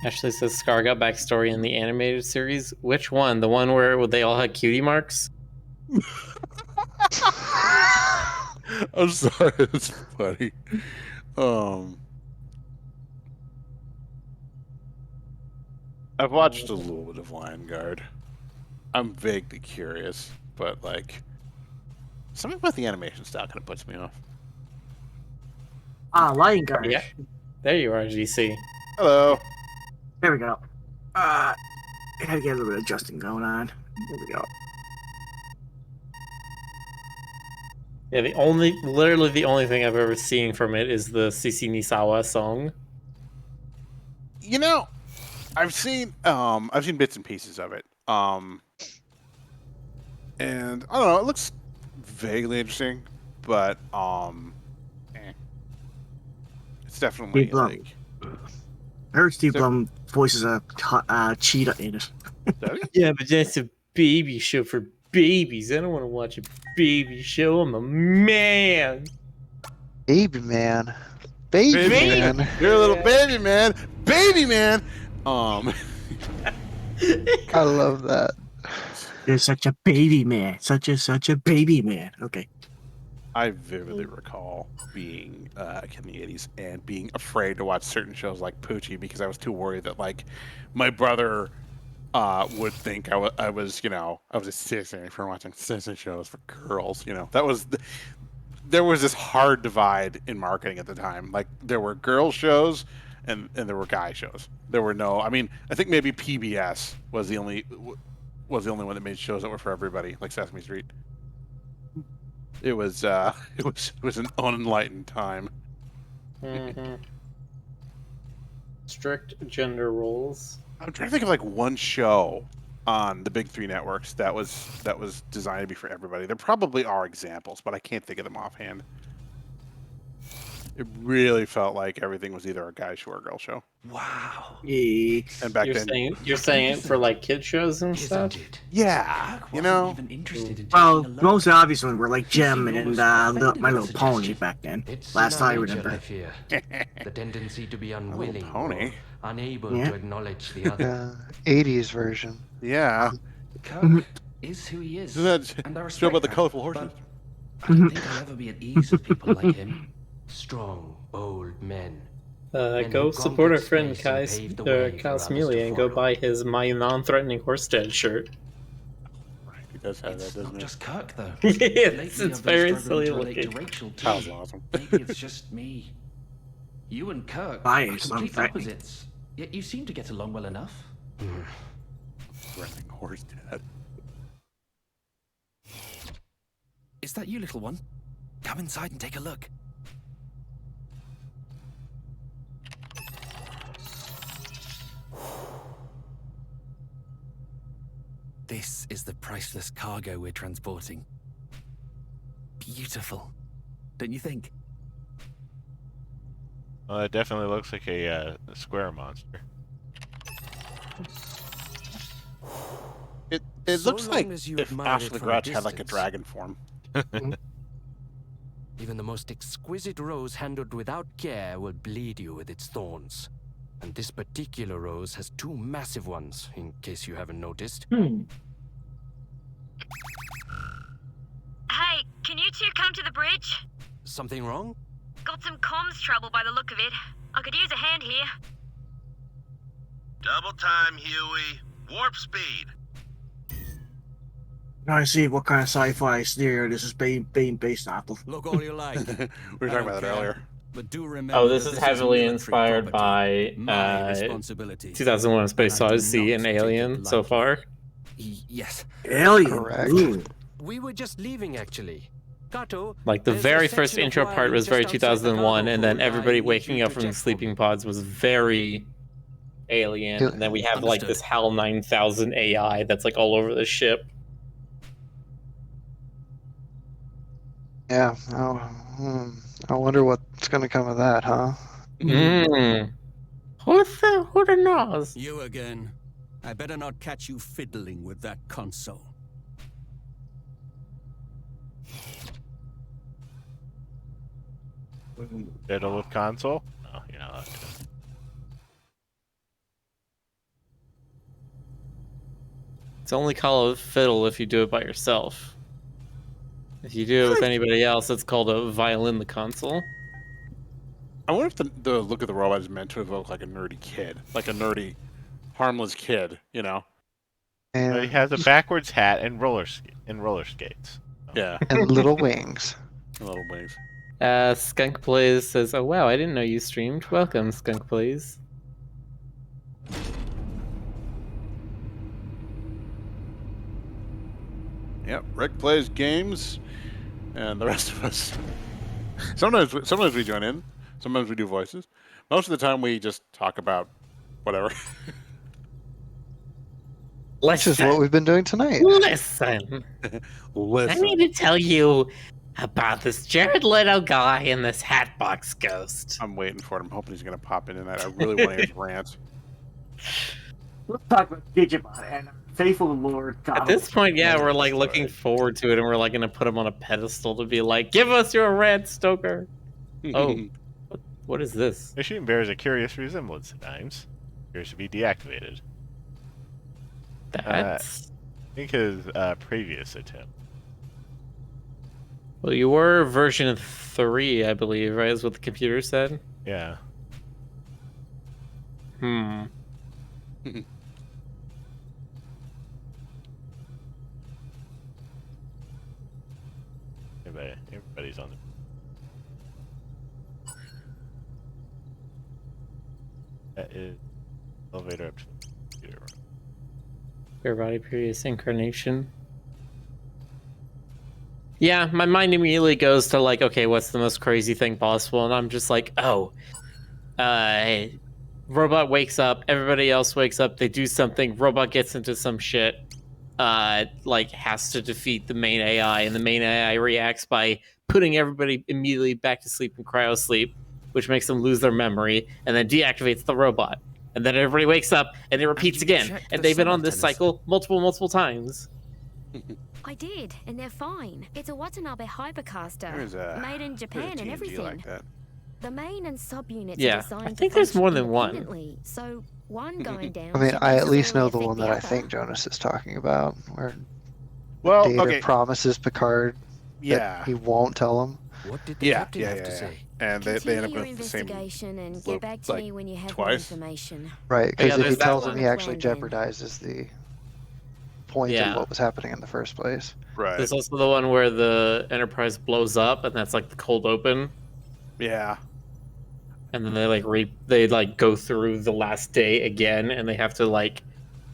Ashley says Scar got backstory in the animated series. Which one? The one where they all had cutie marks? I'm sorry. It's funny. I've watched a little bit of Lion Guard. I'm vaguely curious, but like something about the animation style kind of puts me off. Lion Guard. Yeah. There you are, GC. Hello. There we go. I had to get a little bit of adjusting going on. There we go. Yeah, literally the only thing I've ever seen from it is the Sisi Nisawa song. You know, I've seen bits and pieces of it. And I don't know, it looks vaguely interesting, but it's definitely Steve Blum. like I heard Steve Blum voices a cheetah in it. Yeah, but that's a baby show for babies. I don't want to watch a baby show. I'm a man. Baby man. Baby man. You're a little baby man. Baby man. I love that. You're such a baby man. Such a baby man. Okay. I vividly recall being a kid in the 80s and being afraid to watch certain shows like Poochie because I was too worried that like my brother would think I was a sissy for watching sissy shows for girls. You know, there was this hard divide in marketing at the time. Like there were girl shows and there were guy shows. There were no. I mean, I think maybe PBS was the only one that made shows that were for everybody, like Sesame Street. It was an unenlightened time. Mm-hmm. Strict gender roles. I'm trying to think of like one show on the big three networks that was designed to be for everybody. There probably are examples, but I can't think of them offhand. It really felt like everything was either a guy show or a girl show. Wow. Yeah. And back then, You're saying it for like kid shows and stuff? yeah, you know, Even interested in Well, taking a the look. most obvious ones were like Gem He and almost My offended Little with the Pony suggestion. back then. It's Last in our I nature, remember. I fear. The tendency to be Little unwilling Pony. or unable Yeah. to acknowledge the other. 80s version. Yeah. Kirk is who he is. Isn't that and I show respect about the that, colorful horses? but I don't think I'll ever be at ease with people like him. Strong, bold men. Go support our friend Kyle Smealy and go follow. buy his My Non-Threatening Horse Dead shirt. Right, he does have It's that, doesn't not he? just Kirk, though. Yeah, Lately, it's I've been very struggling silly to relate looking. to Rachel, too. Kyle's awesome. Maybe it's just me. You and Kirk Why are is complete unthreatening? opposites, yet you seem to get along well enough. Threatening horse dead. Is that you, little one? Come inside and take a look. This is the priceless cargo we're transporting. Beautiful, don't you think? Well, it definitely looks like a square monster. It So looks long like as you if admire Ashley it from a Grouch had like a distance. dragon form. Even the most exquisite rose handled without care will bleed you with its thorns. And this particular rose has two massive ones, in case you haven't noticed. Hey, can you two come to the bridge? Something wrong? Got some comms trouble by the look of it. I could use a hand here. Double time, Huey. Warp speed. trying to see what kind of sci-fi scenario this is being based off of. Look all you like. We were talking about that earlier. But do remember Oh, this that is heavily military inspired property. by My responsibility. 2001: Space And I do Odyssey not and take it Alien so lightly. far. Yes. Alien. Correct. Ooh. We were just leaving, actually. Kato, Like the there's a very first section of intro part wiring was very just outside the 2001, cargo and then hold I everybody need waking you up to from the check for sleeping me. pods was very Alien, Yeah. and then we have like Understood. this HAL 9000 AI that's like all over the ship. Yeah. I wonder what's going to come of that, huh? Mm. Who the knows? You again. I better not catch you fiddling with that console. Fiddle with console? Oh, you're not allowed to. It's only called a fiddle if you do it by yourself. If you do it with anybody else, it's called a violin the console. I wonder if the look of the robot is meant to evoke like a nerdy kid, like a nerdy, harmless kid, you know? But he And, has a backwards hat and roller skates. Yeah, and little wings. little wings. Skunk Plays says, "Oh wow, I didn't know you streamed. Welcome, Skunk Plays." Yep, Rick plays games, and the rest of us. Sometimes we join in. Sometimes we do voices. Most of the time, we just talk about whatever. Which is what we've been doing tonight. Listen. I Listen. need to tell you about this Jared Leto guy and this Hatbox Ghost. I'm waiting for it. I'm hoping he's going to pop in tonight. I really want to hear his rant. Let's talk about Digimon and faithful Lord God. At this point, yeah, we're like Sorry. looking forward to it, and we're like gonna put him on a pedestal to be like, "Give us your rant, Stoker." Oh, what is this? Machine bears a curious resemblance at times. Appears to be deactivated. That's I think his previous attempt. well, you were version 3, I believe, right? Is what the computer said. Yeah. Everybody's on the. That is elevator up to the computer room. Your body previous incarnation. Yeah, my mind immediately goes to like, okay, what's the most crazy thing possible? And I'm just like, oh, robot wakes up, everybody else wakes up, they do something, robot gets into some shit, like has to defeat the main AI, and the main AI reacts by putting everybody immediately back to sleep in cryosleep, which makes them lose their memory, and then deactivates the robot. And then everybody wakes up, and it repeats again. And they've been on this cycle multiple times. I did, and they're fine. It's a Watanabe hypercaster, There's a made in Japan and TNG everything. like that. The main and subunits Yeah, are designed I think to there's function more than one. independently, so one going down. I mean, should I at least know necessarily the one affect that I other. think Jonas is talking about, where Well, Data okay. promises Picard Yeah. that he won't tell him. What did the Yeah, captain yeah, have yeah, to yeah. say? And they Continue end up your with the same investigation and loop, get back to like, me when you have more twice. information. Right, because Yeah, if he there's that tells him, one. he actually Plan then. jeopardizes the point Yeah. of what was happening in the first place. Right. There's also the one where the Enterprise blows up, and that's like the cold open. Yeah. And then they go through the last day again, and they have to like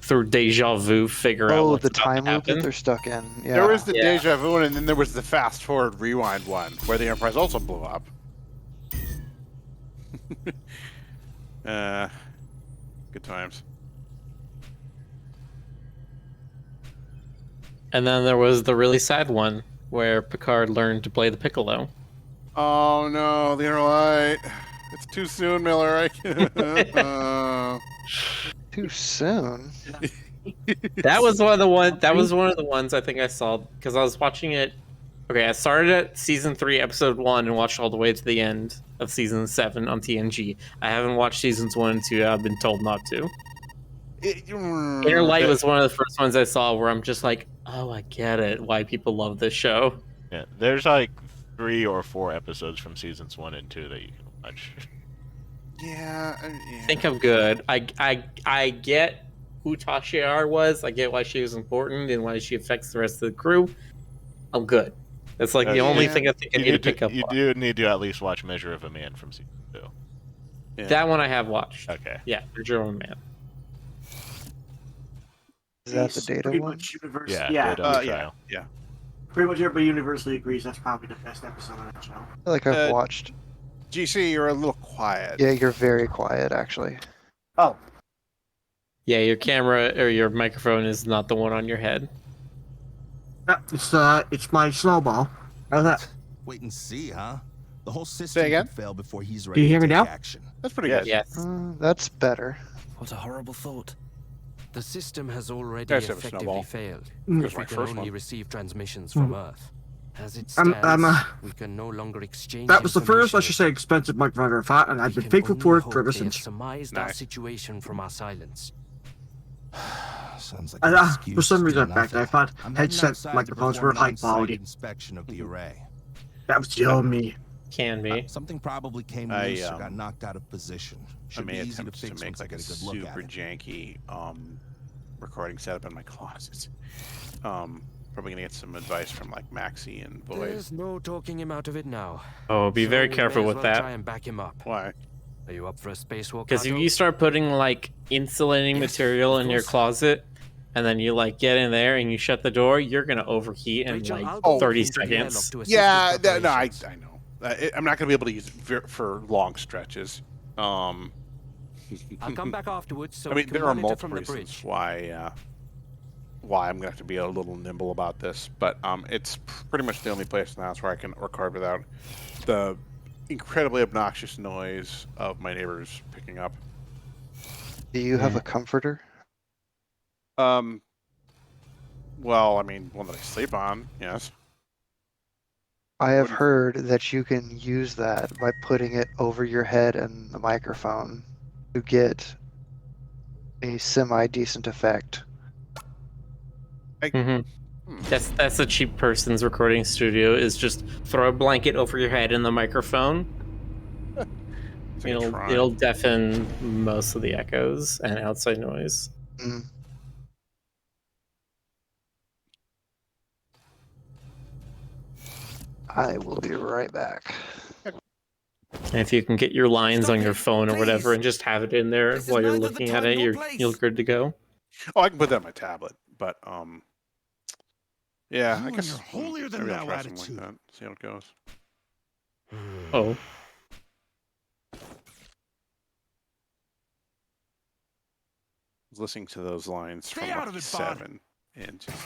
through deja vu figure out Oh, what's the about to time loop that happen. they're stuck in. Yeah. There was the Yeah. deja vu one, and then there was the fast forward rewind one, where the Enterprise also blew up. Good times. And then there was the really sad one where Picard learned to play the piccolo. Oh no, the inner light. It's too soon, Miller. I can't. Too soon. That was one of the ones I think I saw because I was watching it. Okay, I started at season 3, episode 1, and watched all the way to the end of season 7 on TNG. I haven't watched seasons 1 and 2. I've been told not to. Inner Light was one of the first ones I saw where I'm just like, oh, I get it. Why people love this show. Yeah, there's like 3 or 4 episodes from seasons 1 and 2 that you can watch. Yeah. I think I'm good. I get who Tasha Yar was. I get why she was important and why she affects the rest of the crew. I'm good. That's like the only thing I think I need to pick up You on. do need to at least watch Measure of a Man from season 2. Yeah. That one I have watched. Okay. Yeah, for German Man. Is that the It's data pretty one? much universal. Yeah. Yeah, Data Yeah. trial. Yeah. pretty much everybody universally agrees that's probably the best episode of that show. I feel like I've watched. GC, you're a little quiet. Yeah, you're very quiet, actually. Oh, Yeah, your camera or your microphone is not the one on your head. yeah, it's my snowball. How's that? Wait and see, huh? The whole system again? could fail before he's Do ready you hear to me take now? action. That's pretty Yes. good. Yes. That's better. What a horrible thought. The system has already Guys have a effectively snowball. failed. Mm. Here's We my can first only one. receive transmissions from Earth. As it I'm, stands, we can no longer exchange That was the first, I information. should say, expensive microphone I've had, and I've We been can faithful only to it hope ever they have since. surmised our Nice. situation from our silence. Sounds like an excuse For some to do reason, back then, I nothing. thought I'm heading headset outside to microphones perform were an high on-site quality. inspection of the array. That was just me. Can be. Something probably came I, loose or got knocked out of position. I Should may be easy to attempt to fix make once I like get a a good look at super it. janky recording setup in my closet. Probably gonna get some advice from like Maxi and Void. There's no talking him out of it now. Oh, be So very we careful may as with well that. Try and back him up. Why? Are you up for a spacewalk? Because if Otto? you start putting like insulating Yes, material of in your course. closet, and then you like get in there and you shut the door, you're gonna overheat in Rachel, like I'll go 30 into the airlock seconds. to assist Yeah, with no, I preparations. know. I'm not gonna be able to use it for long stretches. I'll come back afterwards so I we mean, can there are monitor from multiple the reasons bridge. why I'm gonna have to be a little nimble about this, but it's pretty much the only place in the house where I can record without the incredibly obnoxious noise of my neighbors picking up. Do you have a comforter? Well, I mean, one that I sleep on, yes. I have What do you- heard that you can use that by putting it over your head and the microphone to get a semi-decent effect. That's a cheap person's recording studio. Is just throw a blanket over your head and the microphone. It's like a try. It'll deafen most of the echoes and outside noise. Mm. I will be right back. And if you can get your lines on your phone or whatever and just have it in there This is while you're neither the looking time at it, nor you're place. good to go. Oh, I can put that on my tablet, but yeah, You I and guess your holier than maybe I'll thou try something attitude. like that. See how it goes. Oh, I was listening to those lines Stay from out like of it, Bud. 7 and just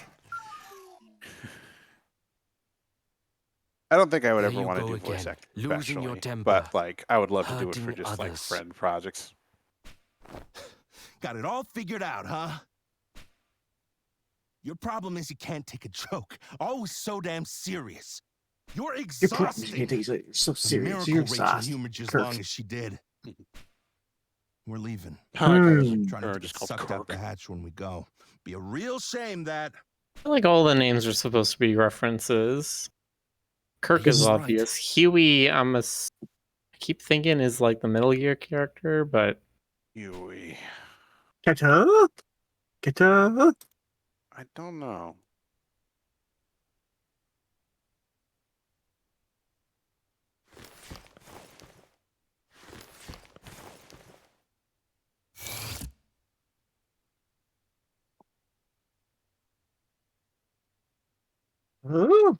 I don't think I would There ever you want to go do voice again, acting losing your professionally, temper, but like I would love to do it for hurting just like others. friend projects. Got it all figured out, huh? Your problem is you can't take a joke. Always so damn serious. You're Your problem is exhausting. you take it so It's a serious. miracle You're Rachel exhausted. humored you as Kirk. long as she did. We're leaving. I like how yours Hmm. Trying are not to just get called sucked out Kirk. the hatch when we go. Be a real shame that. I feel like all the names are supposed to be references. Kirk He's is right. obvious. Huey, I keep thinking is like the Metal Gear character, but Huey. Get up. Get up. I don't know. Oh.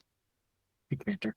Big character.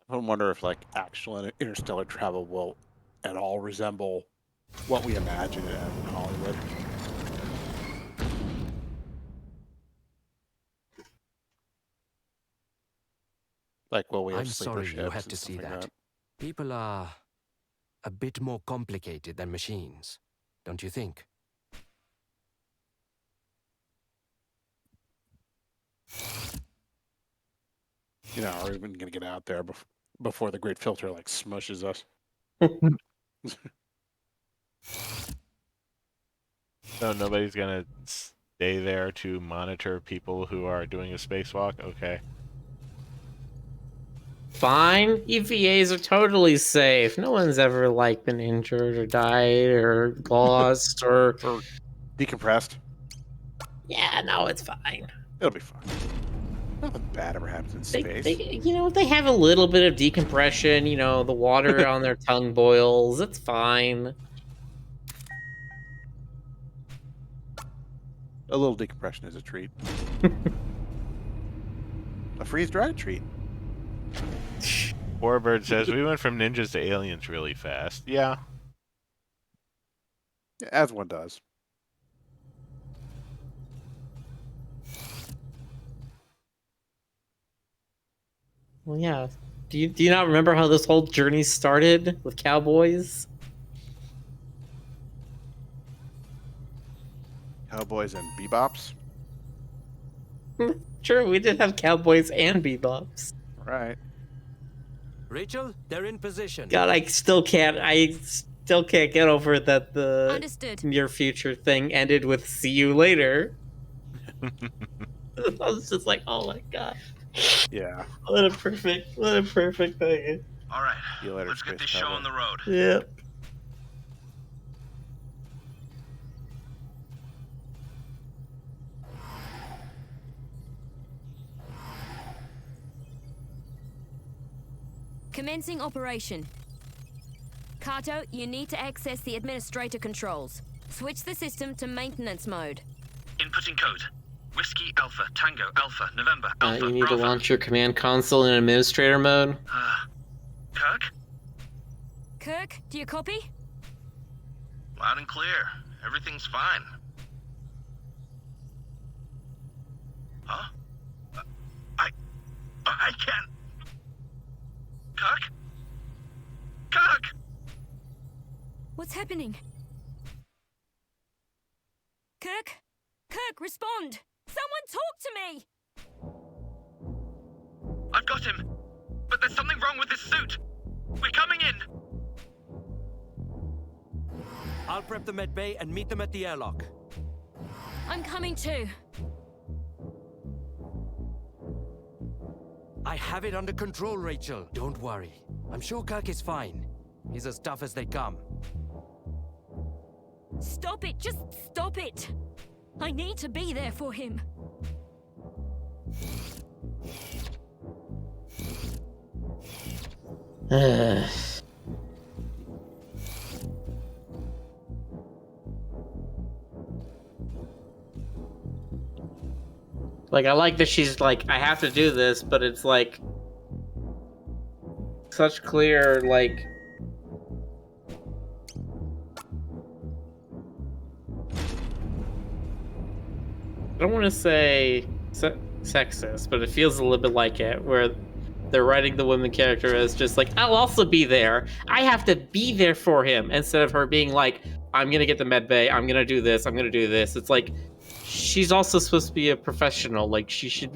I wonder if like actual interstellar travel will at all resemble what we imagine it as in Hollywood. Like, will we have I'm sleeper sorry ships you had and to stuff see like that. People are a bit more complicated than machines, don't you think? You know, are we even going to get out there before the great filter like smushes us? No, nobody's gonna stay there to monitor people who are doing a spacewalk? Okay. Fine. EVAs are totally safe. No one's ever like been injured or died or lost or Or decompressed? yeah, no, it's fine. It'll be fine. Nothing bad ever happens in space. They have a little bit of decompression. The water on their tongue boils. It's fine. A little decompression is a treat. A freeze-dried treat. Warbird says, we went from ninjas to aliens really fast. Yeah. As one does. Well, yeah. Do you not remember how this whole journey started with cowboys? Cowboys and bebops. Sure, we did have cowboys and bebops. Right. Rachel, they're in position. God, I still can't get over that the Understood. near future thing ended with "see you later." I was just like, oh my god. Yeah. What a perfect thing. All right, See you later, let's get Space this show Cowboy. on the road. Yep. Commencing operation. Kato, you need to access the administrator controls. Switch the system to maintenance mode. Inputting code. Whiskey Alpha Tango Alpha November Alpha You need Bravo. to launch your command console in administrator mode. Kirk? Kirk, do you copy? Loud and clear. Everything's fine. Huh? I can't. Kirk? Kirk! What's happening? Kirk? Kirk, respond! Someone talk to me! I've got him. But there's something wrong with this suit. We're coming in. I'll prep the med bay and meet them at the airlock. I'm coming too. I have it under control, Rachel. Don't worry. I'm sure Kirk is fine. He's as tough as they come. Stop it! Just stop it! I need to be there for him. Like, I like that she's like, I have to do this, but it's like such clear, like, I don't want to say sexist, but it feels a little bit like it, where they're writing the woman character as just like, I'll also be there. I have to be there for him, instead of her being like, I'm gonna get the med bay, I'm gonna do this, I'm gonna do this. It's like, she's also supposed to be a professional. Like, she should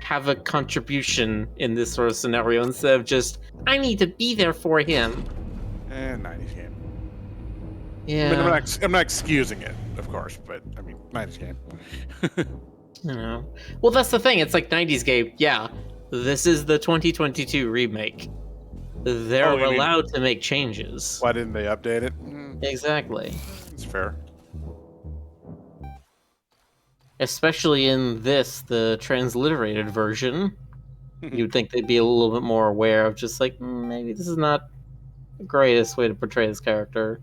have a contribution in this sort of scenario, instead of just, I need to be there for him. 90s game. Yeah. I mean, I'm not excusing it, of course, but I mean, 90s game. You know. Well, that's the thing. It's like 90s game. Yeah, this is the 2022 remake. They're allowed to make changes. Why didn't they update it? Exactly. It's fair. Especially in this, the transliterated version. You'd think they'd be a little bit more aware of just like, maybe this is not the greatest way to portray this character.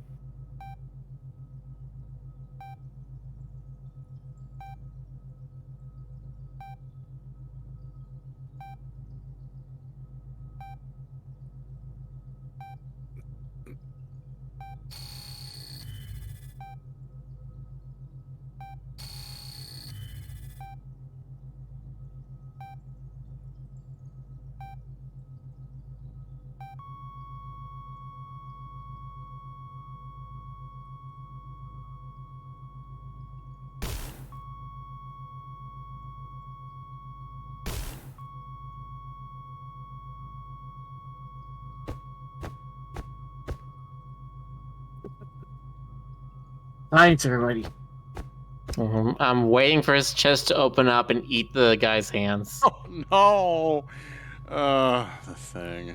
Science, everybody. I'm waiting for his chest to open up and eat the guy's hands. Oh no! The thing.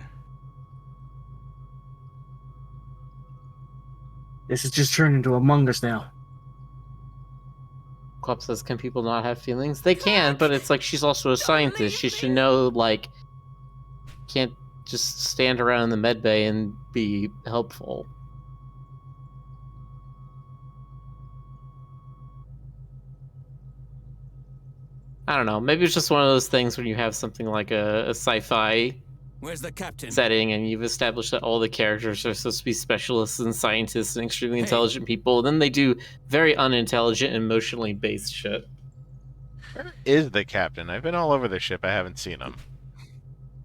This is just turned into Among Us now. Club says, can people not have feelings? They can, but it's like she's also a scientist. She should know, like, can't just stand around in the med bay and be helpful. I don't know. Maybe it's just one of those things when you have something like a sci-fi Where's the captain? setting and you've established that all the characters are supposed to be specialists and scientists and extremely intelligent people. And then they do very unintelligent, emotionally based shit. Where is the captain? I've been all over the ship. I haven't seen him.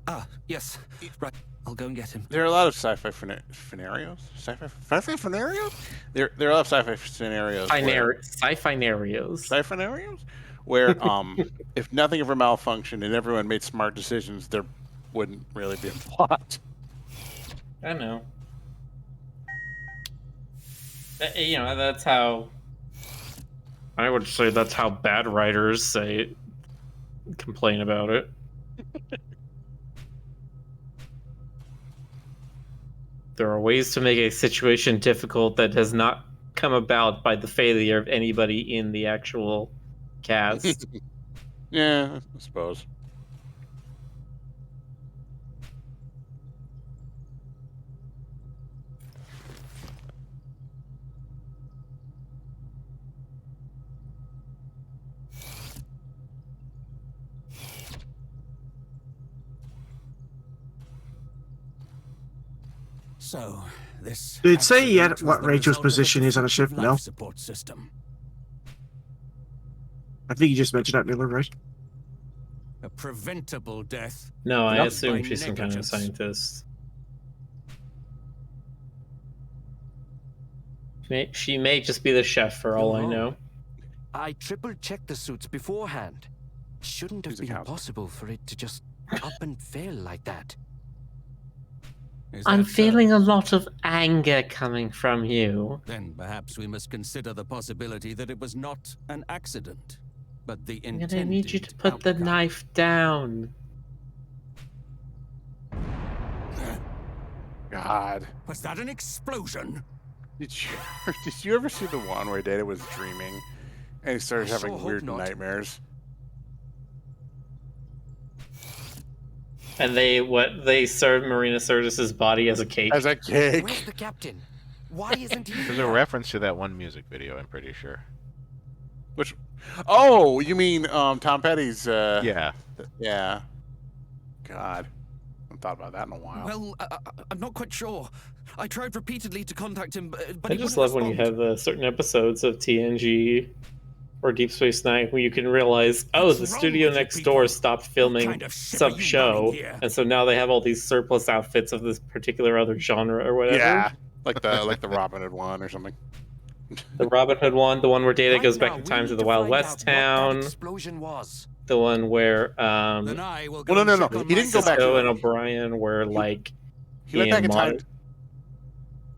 Ah, yes. Right. I'll go and get him. There are a lot of sci-fi scenarios. Sci-fi scenarios? There are a lot of sci-fi scenarios. Sci-fi scenarios. Sci-fi scenarios? Where if nothing ever malfunctioned and everyone made smart decisions, there wouldn't really be a plot. I know. You know, that's how... I would say that's how bad writers complain about it. There are ways to make a situation difficult that has not come about by the failure of anybody in the actual cast. Yeah, I suppose. So, this... Did it say yet accident was what the Rachel's result of a position is on a ship? defective No. life support system. I think you just mentioned that, Miller, right? A preventable death. No, I Yep. assume By she's some kind of negligence. scientist. She may just be the chef for all I You're know. wrong. I triple-checked the suits beforehand. Shouldn't have He's a been counselor. possible for it to just up and fail like that. Is I'm that so? feeling a lot of anger coming from you. Then perhaps we must consider the possibility that it was not an accident, but the I'm intended gonna need you to put the outcome. knife down. God. Was that an explosion? Did you ever see the one where Data was dreaming and he started I having sure hope weird not. nightmares? And they served Marina Sirtis's body as a cake. As a cake. Where's the captain? Why isn't he There's here? a reference to that one music video, I'm pretty sure. Which? Oh, you mean Tom Petty's? Yeah. Yeah. God, I haven't thought about that in a while. Well, I'm not quite sure. I tried repeatedly to contact him, but I he just wouldn't love when you respond. have certain episodes of TNG or Deep Space Nine where you can realize, oh, What's the wrong studio with you next people? door stopped filming kind of ship are some you show, running here? and so now they have all these surplus outfits of this particular other genre or whatever. Yeah, like the Robin Hood one or something. The Robin Hood one, the one where Data Right goes now, back in we time need to the Wild find West out what that town, explosion was. the one where Then I will go Well, no, and no, check no. on He didn't go back Cisco to and O'Brien were like He went back in time.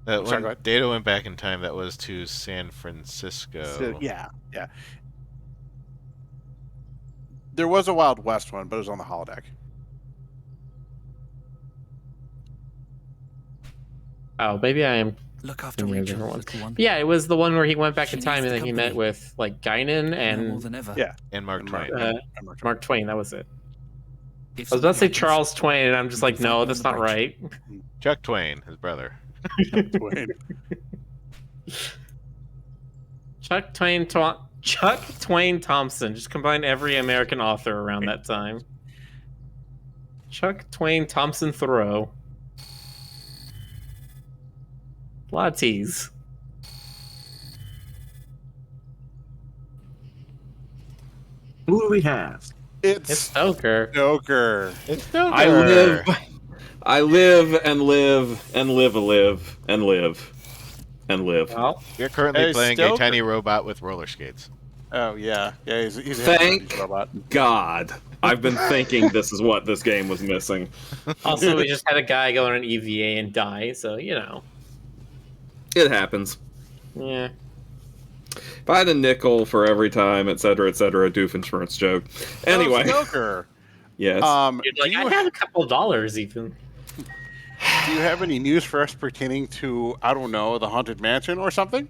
That Sorry, when go ahead. Data went back in time, that was to San Francisco. Yeah. There was a Wild West one, but it was on the holodeck. Oh, maybe I am Look after thinking of a Rachel, different one. little one. But yeah, it was the one where he went back in She time needs and the then he met company. with like Guinan Now more and than ever. Yeah. And Mark And Twain. Mark Twain. That was it. If I was about to say something happens, Charles Twain, and I'm just you like, can find no, me on that's the not bridge. right. Chuck Twain, his brother. Twain. Chuck Twain Thompson. Just combine every American author around that time. Chuck Twain Thompson Thoreau. A lot of T's. Who do we have? It's Stoker. Joker. It's Stoker. I live and live and live a live and live and live. Well, You're currently Hey, playing Stoker. a tiny robot with roller skates. Oh yeah, he's a Thank robot. God. I've been thinking this is what this game was missing. also, we just had a guy go on an EVA and die, so, you know. It happens. Yeah. If I had a nickel for every time, etc., etc., Doofenshmirtz joke. Anyway. So, Stoker. Yes. You'd like, I have a couple of dollars even. Do you have any news for us pertaining to, I don't know, the Haunted Mansion or something?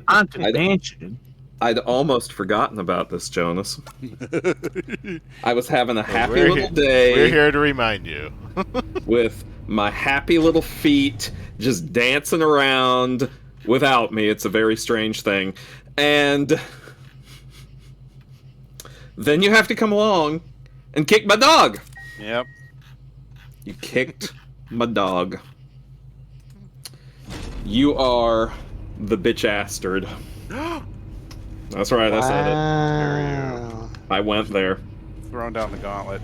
Haunted Mansion? I'd almost forgotten about this, Jonas. I was having a happy We're little day. We're here to remind you. With my happy little feet just dancing around without me. It's a very strange thing. And then you have to come along and kick my dog. Yep. You kicked my dog. You are the bitch-astard. That's right, I said it. Wow. I went there. Throwing down the gauntlet.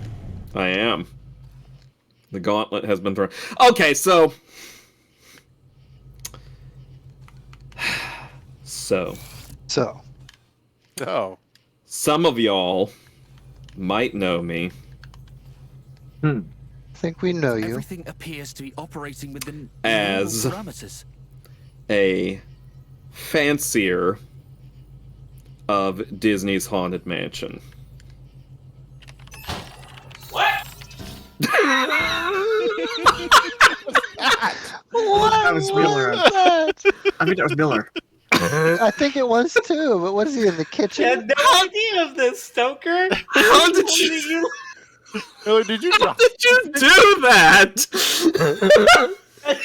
I am. The gauntlet has been thrown. Okay, so... So. Oh. Some of y'all might know me. I think we know you. Everything appears to be operating within As normal parameters. a fancier of Disney's Haunted Mansion. That was Miller. I think that was Miller. I think it was too, but what is he in the kitchen? I had no idea of this, Stoker. How did you... Miller, did you How did you do that?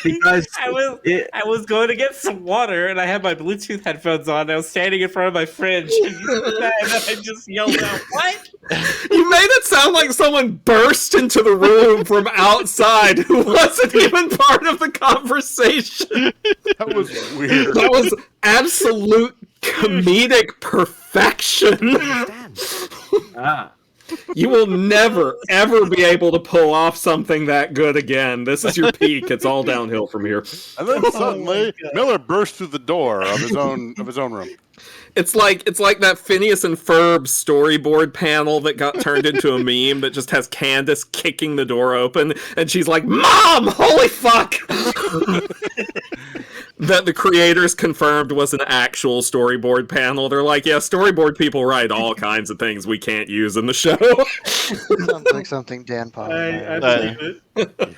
Because I was going to get some water, and I had my Bluetooth headphones on. I was standing in front of my fridge, and I just yelled out, "What?" You made it sound like someone burst into the room from outside who wasn't even part of the conversation. That was weird. That was absolute comedic perfection. You will never, ever be able to pull off something that good again. This is your peak. It's all downhill from here. And then suddenly, Miller burst through the door of his own room. It's like that Phineas and Ferb storyboard panel that got turned into a meme that just has Candace kicking the door open, and she's like, "Mom, holy fuck!" That the creators confirmed was an actual storyboard panel. They're like, yeah, storyboard people write all kinds of things we can't use in the show. Sounds like something Dan Potter. I believe it.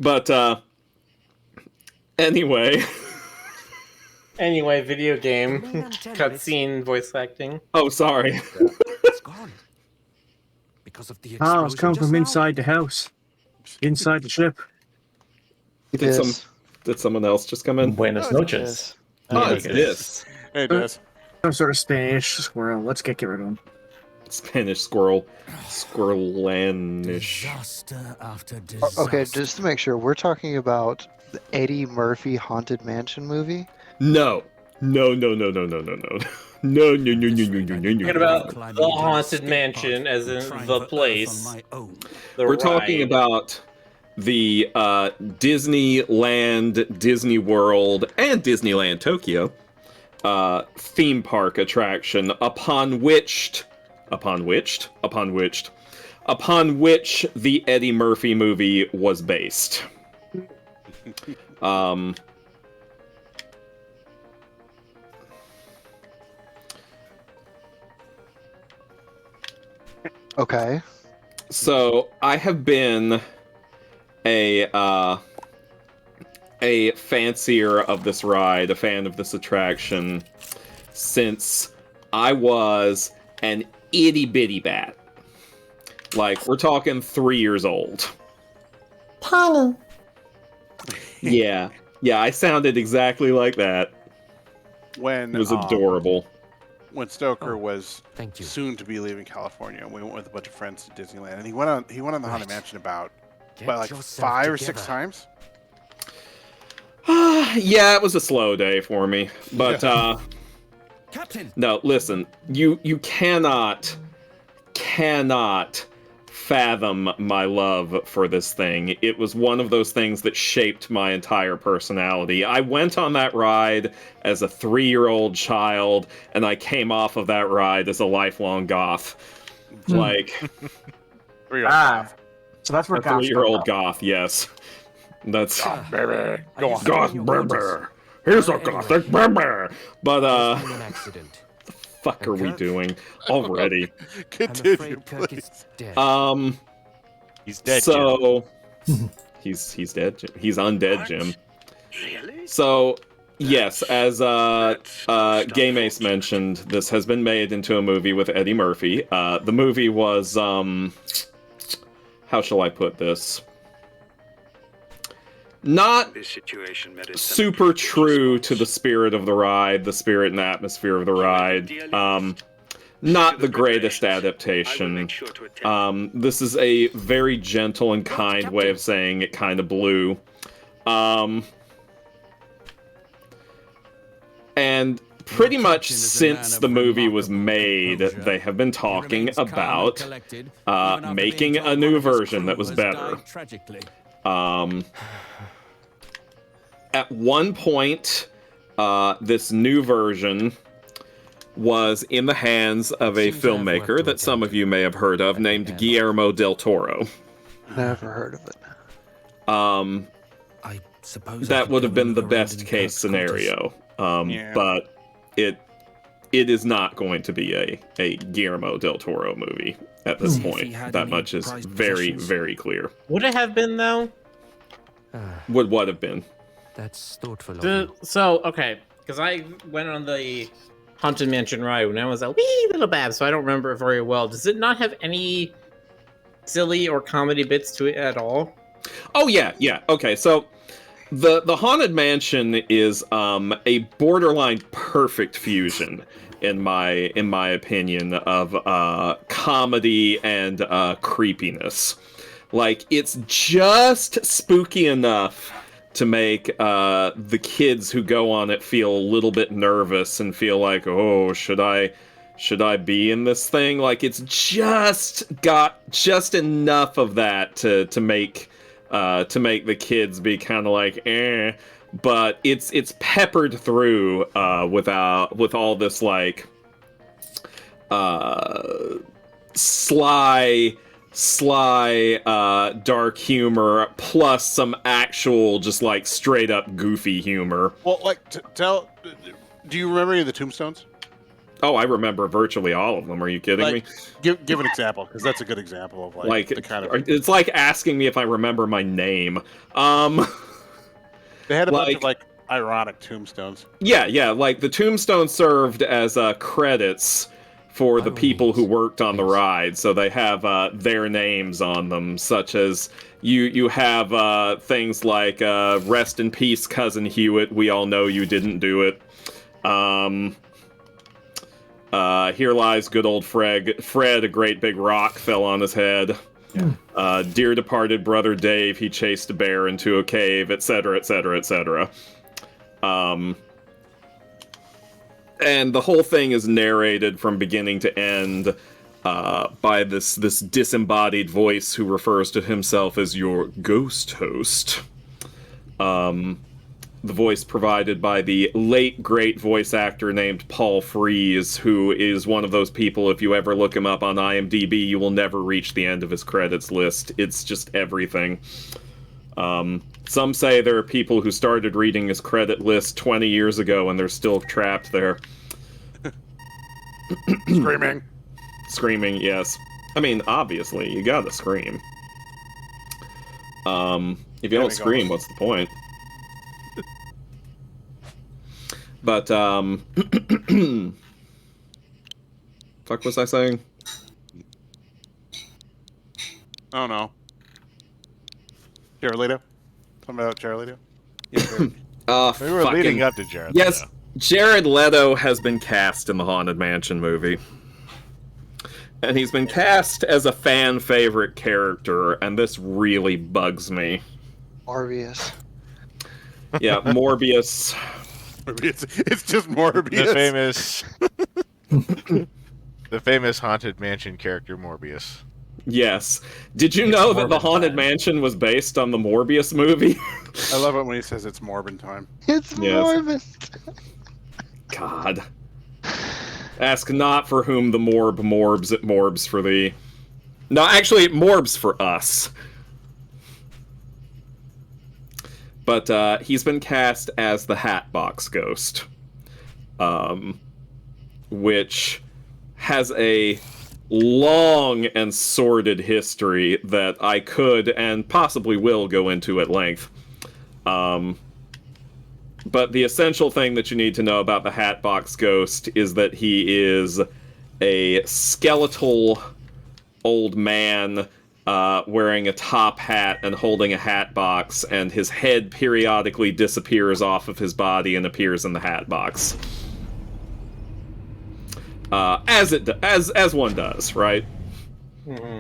But anyway. Anyway, video game cutscene voice acting. Oh, sorry. It's gone. Because of the explosion. Oh, it's coming from inside the house. Inside the ship. Did someone else just come in? Buenas noches. Oh, it's this. Hey, Des. Some sort of Spanish squirrel. Let's get rid of him. Spanish squirrel. Squirrelanish. Disaster after disaster. Okay, just to make sure, we're talking about the Eddie Murphy Haunted Mansion movie? No. No. Talking about the Haunted Mansion, as in the place. We're talking about the Disneyland, Disney World, and Disneyland Tokyo theme park attraction upon which the Eddie Murphy movie was based. Okay. So I have been a fancier of this ride, a fan of this attraction, since I was an itty bitty bat. Like, we're talking 3 years old. Tiny. Yeah, I sounded exactly like that. When it was adorable. When Stoker was soon to be leaving California, we went with a bunch of friends to Disneyland, and he went on the Haunted Mansion about like 5 or 6 times. Yeah, it was a slow day for me, but Captain. No, listen, you cannot fathom my love for this thing. It was one of those things that shaped my entire personality. I went on that ride as a 3-year-old child, and I came off of that ride as a lifelong goth. Like, So that's where a 3-year-old goth, yes. That's goth, baby. Go on. Goth, baby. here's a gothic member. But There's been an accident. the fuck are we doing already? Continue, please. He's dead. So he's dead. He's undead, Jim. Really? So yes, as Game Ace mentioned, this has been made into a movie with Eddie Murphy. The movie was how shall I put this? Not This situation met its super true to the spirit of the ride, the spirit and atmosphere of the ride. Not the greatest adaptation. This is a very gentle and kind way of saying it kind of blew. And pretty much since the movie was made, they have been talking about making a new version that was better. At one point, this new version was in the hands of a filmmaker that some of you may have heard of named Guillermo del Toro. Never heard of it. I suppose That would have been the best case scenario. But it is not going to be a Guillermo del Toro movie at this point. That much is very, very clear. Would it have been though? Would what have been? That's thoughtful of you. So okay, because I went on the Haunted Mansion ride when I was a wee little bab, so I don't remember it very well. Does it not have any silly or comedy bits to it at all? Oh yeah. Okay, so the Haunted Mansion is a borderline perfect fusion, in my opinion, of comedy and creepiness. Like, it's just spooky enough to make the kids who go on it feel a little bit nervous and feel like, oh, should I be in this thing? Like, it's just got just enough of that to make the kids be kind of like, eh. But it's peppered through with all this like sly dark humor plus some actual just like straight up goofy humor. Well, like, do you remember any of the Tombstones? Oh, I remember virtually all of them. Are you kidding me? Give an example, because that's a good example of like the kind of. It's like asking me if I remember my name. They had a bunch of like ironic tombstones. Yeah. Like the tombstone served as credits for the people who worked on the ride, so they have their names on them, such as you have things like "Rest in peace, Cousin Hewitt. We all know you didn't do it." Here lies good old Fred. A great big rock fell on his head. Yeah. Dear departed brother Dave, he chased a bear into a cave, etc., etc., etc. And the whole thing is narrated from beginning to end by this disembodied voice who refers to himself as your ghost host. The voice provided by the late great voice actor named Paul Frees, who is one of those people, if you ever look him up on IMDb, you will never reach the end of his credits list. It's just everything. Some say there are people who started reading his credit list 20 years ago and they're still trapped there. Screaming, yes. I mean, obviously, you gotta scream. If you don't scream, what's the point? But, fuck was I saying? Oh no. Jared Leto? Something about Jared Leto? We were leading up to Jared Leto. Yes, Jared Leto has been cast in the Haunted Mansion movie. And he's been cast as a fan favorite character, and this really bugs me. Morbius. Yeah, Morbius. It's just Morbius. The famous Haunted Mansion character Morbius. Yes. Did you know that the Haunted Mansion was based on the Morbius movie? I love it when he says it's Morbin time. It's Morbin. God. Ask not for whom the morbs, it morbs for thee. No, actually, it morbs for us. But he's been cast as the Hatbox Ghost, which has a long and sordid history that I could and possibly will go into at length. But the essential thing that you need to know about the Hatbox Ghost is that he is a skeletal old man wearing a top hat and holding a hat box, and his head periodically disappears off of his body and appears in the hat box. As one does, right? Mm-hmm.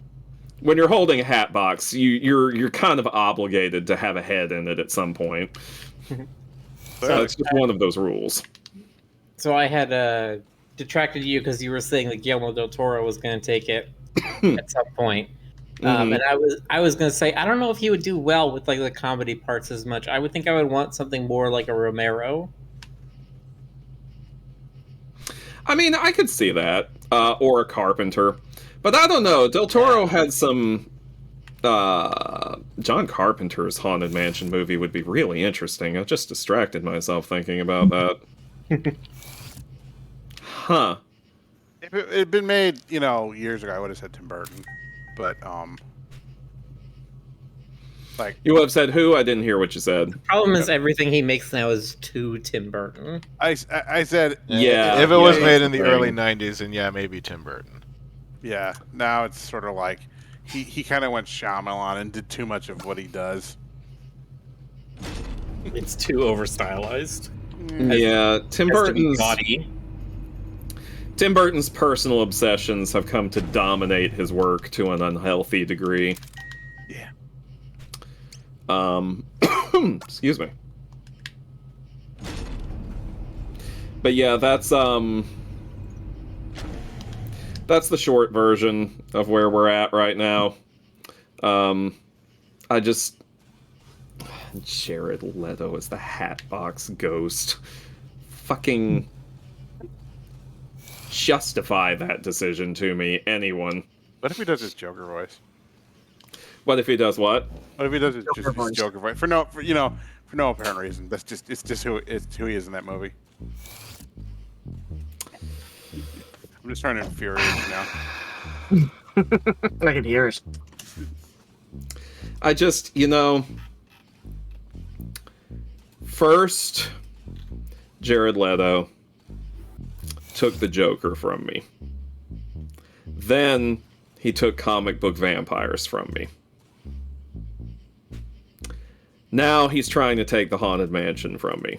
When you're holding a hat box, you're kind of obligated to have a head in it at some point. So it's just one of those rules. So I had detracted you because you were saying that Guillermo del Toro was going to take it at some point. And I was going to say, I don't know if he would do well with like the comedy parts as much. I would think I would want something more like a Romero. I mean, I could see that, or a Carpenter, but I don't know. Del Toro had some. John Carpenter's Haunted Mansion movie would be really interesting. I just distracted myself thinking about that. Huh. If it had been made, years ago, I would have said Tim Burton, but like you would have said who? I didn't hear what you said. The problem is everything he makes now is too Tim Burton. I said yeah. If it was made in the early '90s, then yeah, maybe Tim Burton. Yeah. Now it's sort of like he kind of went Shyamalan and did too much of what he does. It's too over stylized. Yeah, Tim Burton's personal obsessions have come to dominate his work to an unhealthy degree. Yeah. Excuse me. But yeah, that's the short version of where we're at right now. Jared Leto as the Hatbox Ghost. Fucking justify that decision to me, anyone. What if he does his Joker voice? What if he does what? What if he does his Joker voice? For no apparent reason. It's just who he is in that movie. I'm just trying to infuriate you now. I can hear it. I just, first, Jared Leto took the Joker from me. Then he took comic book vampires from me. Now he's trying to take the Haunted Mansion from me.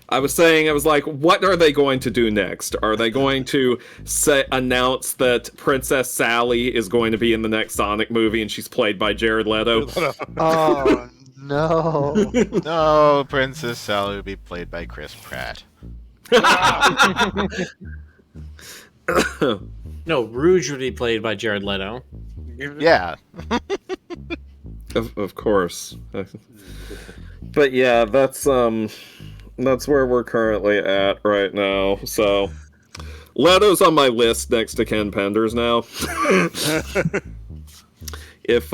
I was like, what are they going to do next? Are they going to announce that Princess Sally is going to be in the next Sonic movie and she's played by Jared Leto? Oh, no. No, Princess Sally would be played by Chris Pratt. No, Rouge would be played by Jared Leto. Yeah. Of course. But yeah, that's where we're currently at right now. So Leto's on my list next to Ken Penders now. If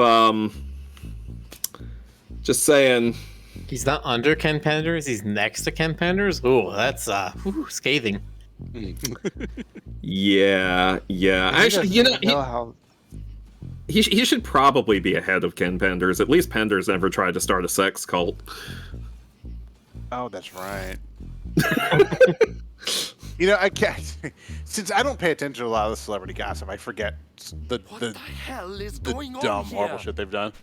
just saying, he's not under Ken Penders, he's next to Ken Penders. Ooh, that's scathing. Yeah. Actually, he should probably be ahead of Ken Penders. At least Penders never tried to start a sex cult. Oh, that's right. I can't. Since I don't pay attention to a lot of the celebrity gossip, I forget the hell is the going on dumb, here? horrible shit they've done.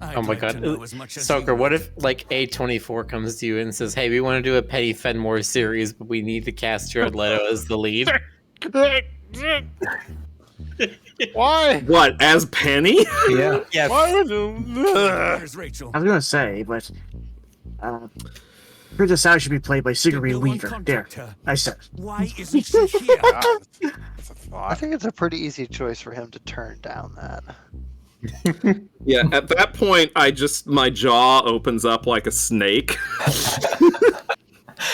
Oh my god. Stoker, what if like A24 comes to you and says, hey, we want to do a Petty Fenmore series, but we need to cast Jared Leto as the lead? Why? What, as Penny? Yeah. Yes. There's Rachel. I was gonna say, but Princess Sally should be played by Sigourney Weaver. There, I said. Why isn't she here? That's a thought. I think it's a pretty easy choice for him to turn down that. Yeah, at that point, my jaw opens up like a snake.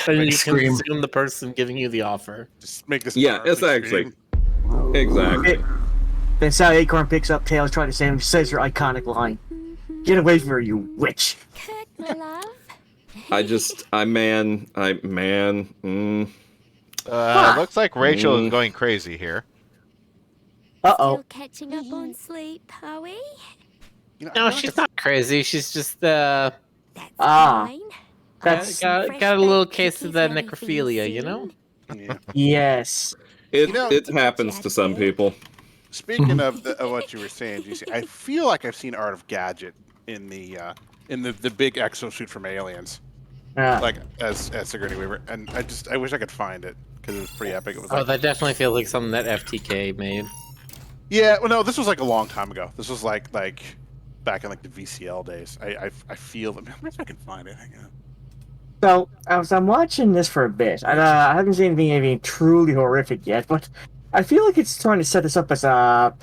And you scream. can assume the person giving you the offer. Just make this. Yeah, it's actually exactly. Then Sally Acorn picks up Tails trying to save him, says her iconic line. Get away from her, you witch! Kirk, my love. Looks like Rachel is going crazy here. Uh-oh. Still catching up on sleep, are we? No, she's not crazy. She's just That's Ah. fine. That's got a little case of that necrophilia, you know? Yeah. yes. It happens to some people. Speaking of what you were saying, GC, I feel like I've seen Art of Gadget in the big exosuit from Aliens, like as Sigourney Weaver, and I wish I could find it because it was pretty epic. It was like, that definitely feels like something that FTK made. yeah, well, no, this was like a long time ago. This was like back in like the VCL days. I feel that. Maybe I can find it. Hang on. So, as I'm watching this for a bit, and I haven't seen anything truly horrific yet, but I feel like it's trying to set this up as a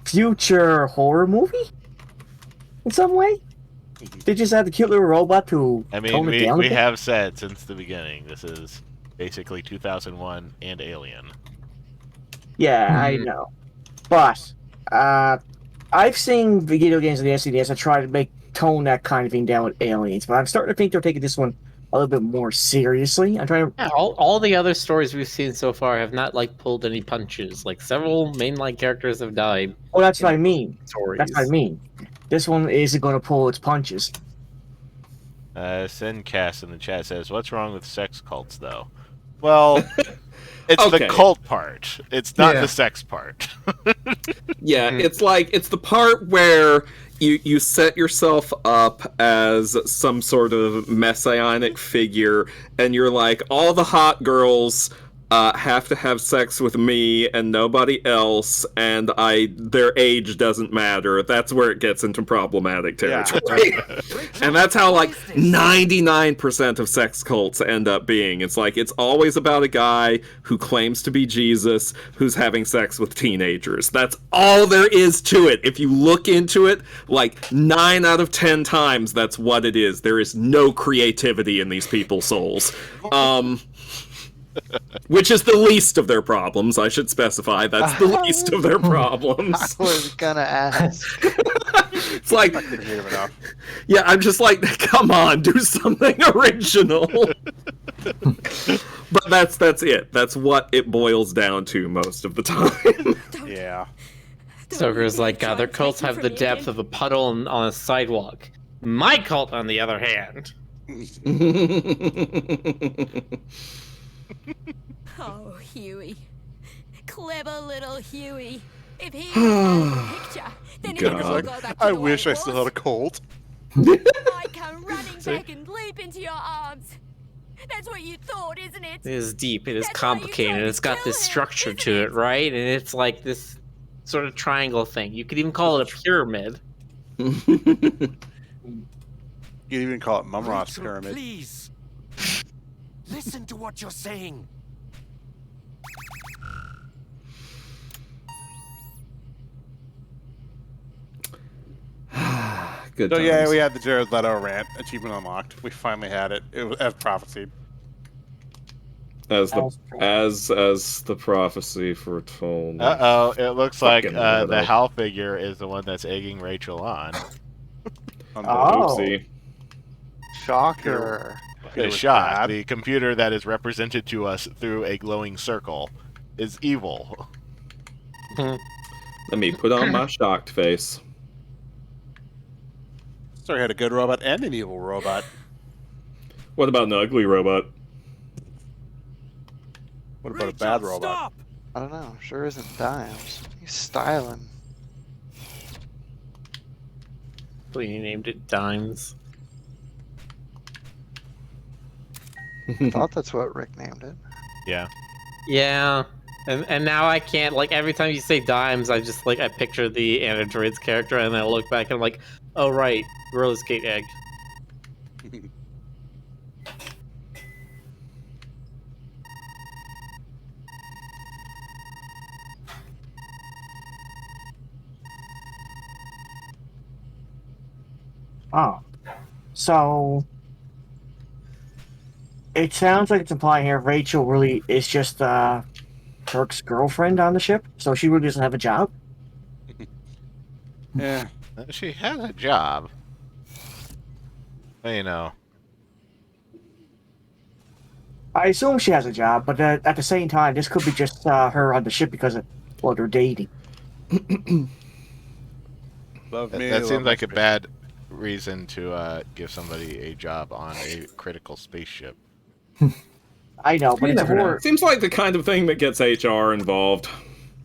future horror movie in some way. They just had the cute little robot to I mean, tone it down a we bit. have said since the beginning, this is basically 2001 and Alien. Yeah, I know. But, I've seen video games of the SNES that try to tone that kind of thing down with Aliens, but I'm starting to think they're taking this one a little bit more seriously. I'm trying to... Yeah, all the other stories we've seen so far have not like pulled any punches. Like several mainline characters have died. Oh, that's what I mean. Stories. That's what I mean. This one isn't going to pull its punches. Sincast in the chat says, "What's wrong with sex cults, though?" Well, it's Okay. the cult part. It's not the sex part. Yeah, it's the part where you set yourself up as some sort of messianic figure, and you're like, all the hot girls have to have sex with me and nobody else, and their age doesn't matter. That's where it gets into problematic territory. And that's how 99% of sex cults end up being. It's like, it's always about a guy who claims to be Jesus who's having sex with teenagers. That's all there is to it. If you look into it, 9 out of 10 times that's what it is. There is no creativity in these people's souls. Which is the least of their problems, I should specify. That's the least of their problems. I was gonna ask. It's like, yeah, I'm just like, come on, do something original. But that's it. That's what it boils down to most of the time. Yeah. Stoker's like, God, their cults have the depth of a puddle on a sidewalk. My cult, on the other hand. Oh, Huey. Clever little Huey. If he had a picture, then he would all go back to I the way wish it I still had a colt. I come running back and leap into your arms. That's what you thought, isn't it? It is deep, it is complicated, it's got this structure to it, right? And it's like this sort of triangle thing. You could even call it a pyramid. You could even call it Mumra's Rachel, pyramid. Please. Listen to what you're saying. Good So times. yeah, we had the Jared Leto rant. Achievement unlocked. We finally had it. It was as prophesied. As the prophecy foretold. It looks like Fucking the Leto. Hal figure is the one that's egging Rachel on. Oopsie. Shocker. The shot, the computer that is represented to us through a glowing circle, is evil. Let me put on my shocked face. Sorry, had a good robot and an evil robot. What about an ugly robot? What about a bad robot? Stop! I don't know. Sure isn't Dimes. He's styling. You named it Dimes. I thought that's what Rick named it. Yeah. Yeah. And now I can't, like, every time you say Dimes, I just, like, I picture the Androids character, and then I look back and I'm like, oh, right, roller skate egg. Oh. So... It sounds like it's implying here Rachel really is just Kirk's girlfriend on the ship, so she really doesn't have a job? Yeah. She has a job. Well, you know. I assume she has a job, but at the same time, this could be just her on the ship because of, well, they're dating. That seems like a bad reason to give somebody a job on a critical spaceship. I know, but it's more... Seems like the kind of thing that gets HR involved.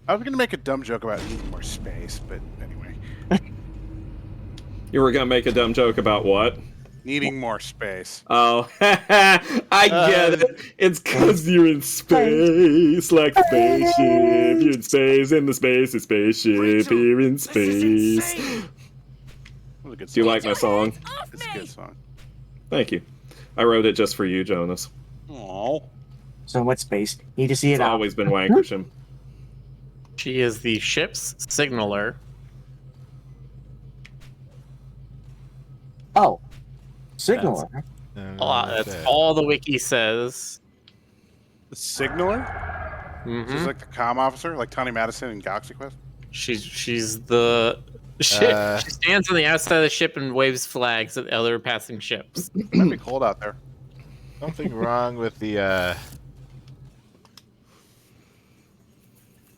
I was going to make a dumb joke about needing more space, but anyway. You were going to make a dumb joke about what? Needing more space. Oh, I get it. It's because you're in space, like a spaceship. You're in space, and the space is spaceship. You're in space. Do you like my song? It's a good song. Thank you. I wrote it just for you, Jonas. Aww. So what space? Need to see it It's out. always been Wankersham. She is the ship's signaler. Oh. Signaler. That's all the wiki says. The signaler? Mm-hmm. She's like the comm officer, like Tawny Madison in Galaxy Quest? She's the ship. She stands on the outside of the ship and waves flags at other passing ships. It might be cold out there. Something wrong with the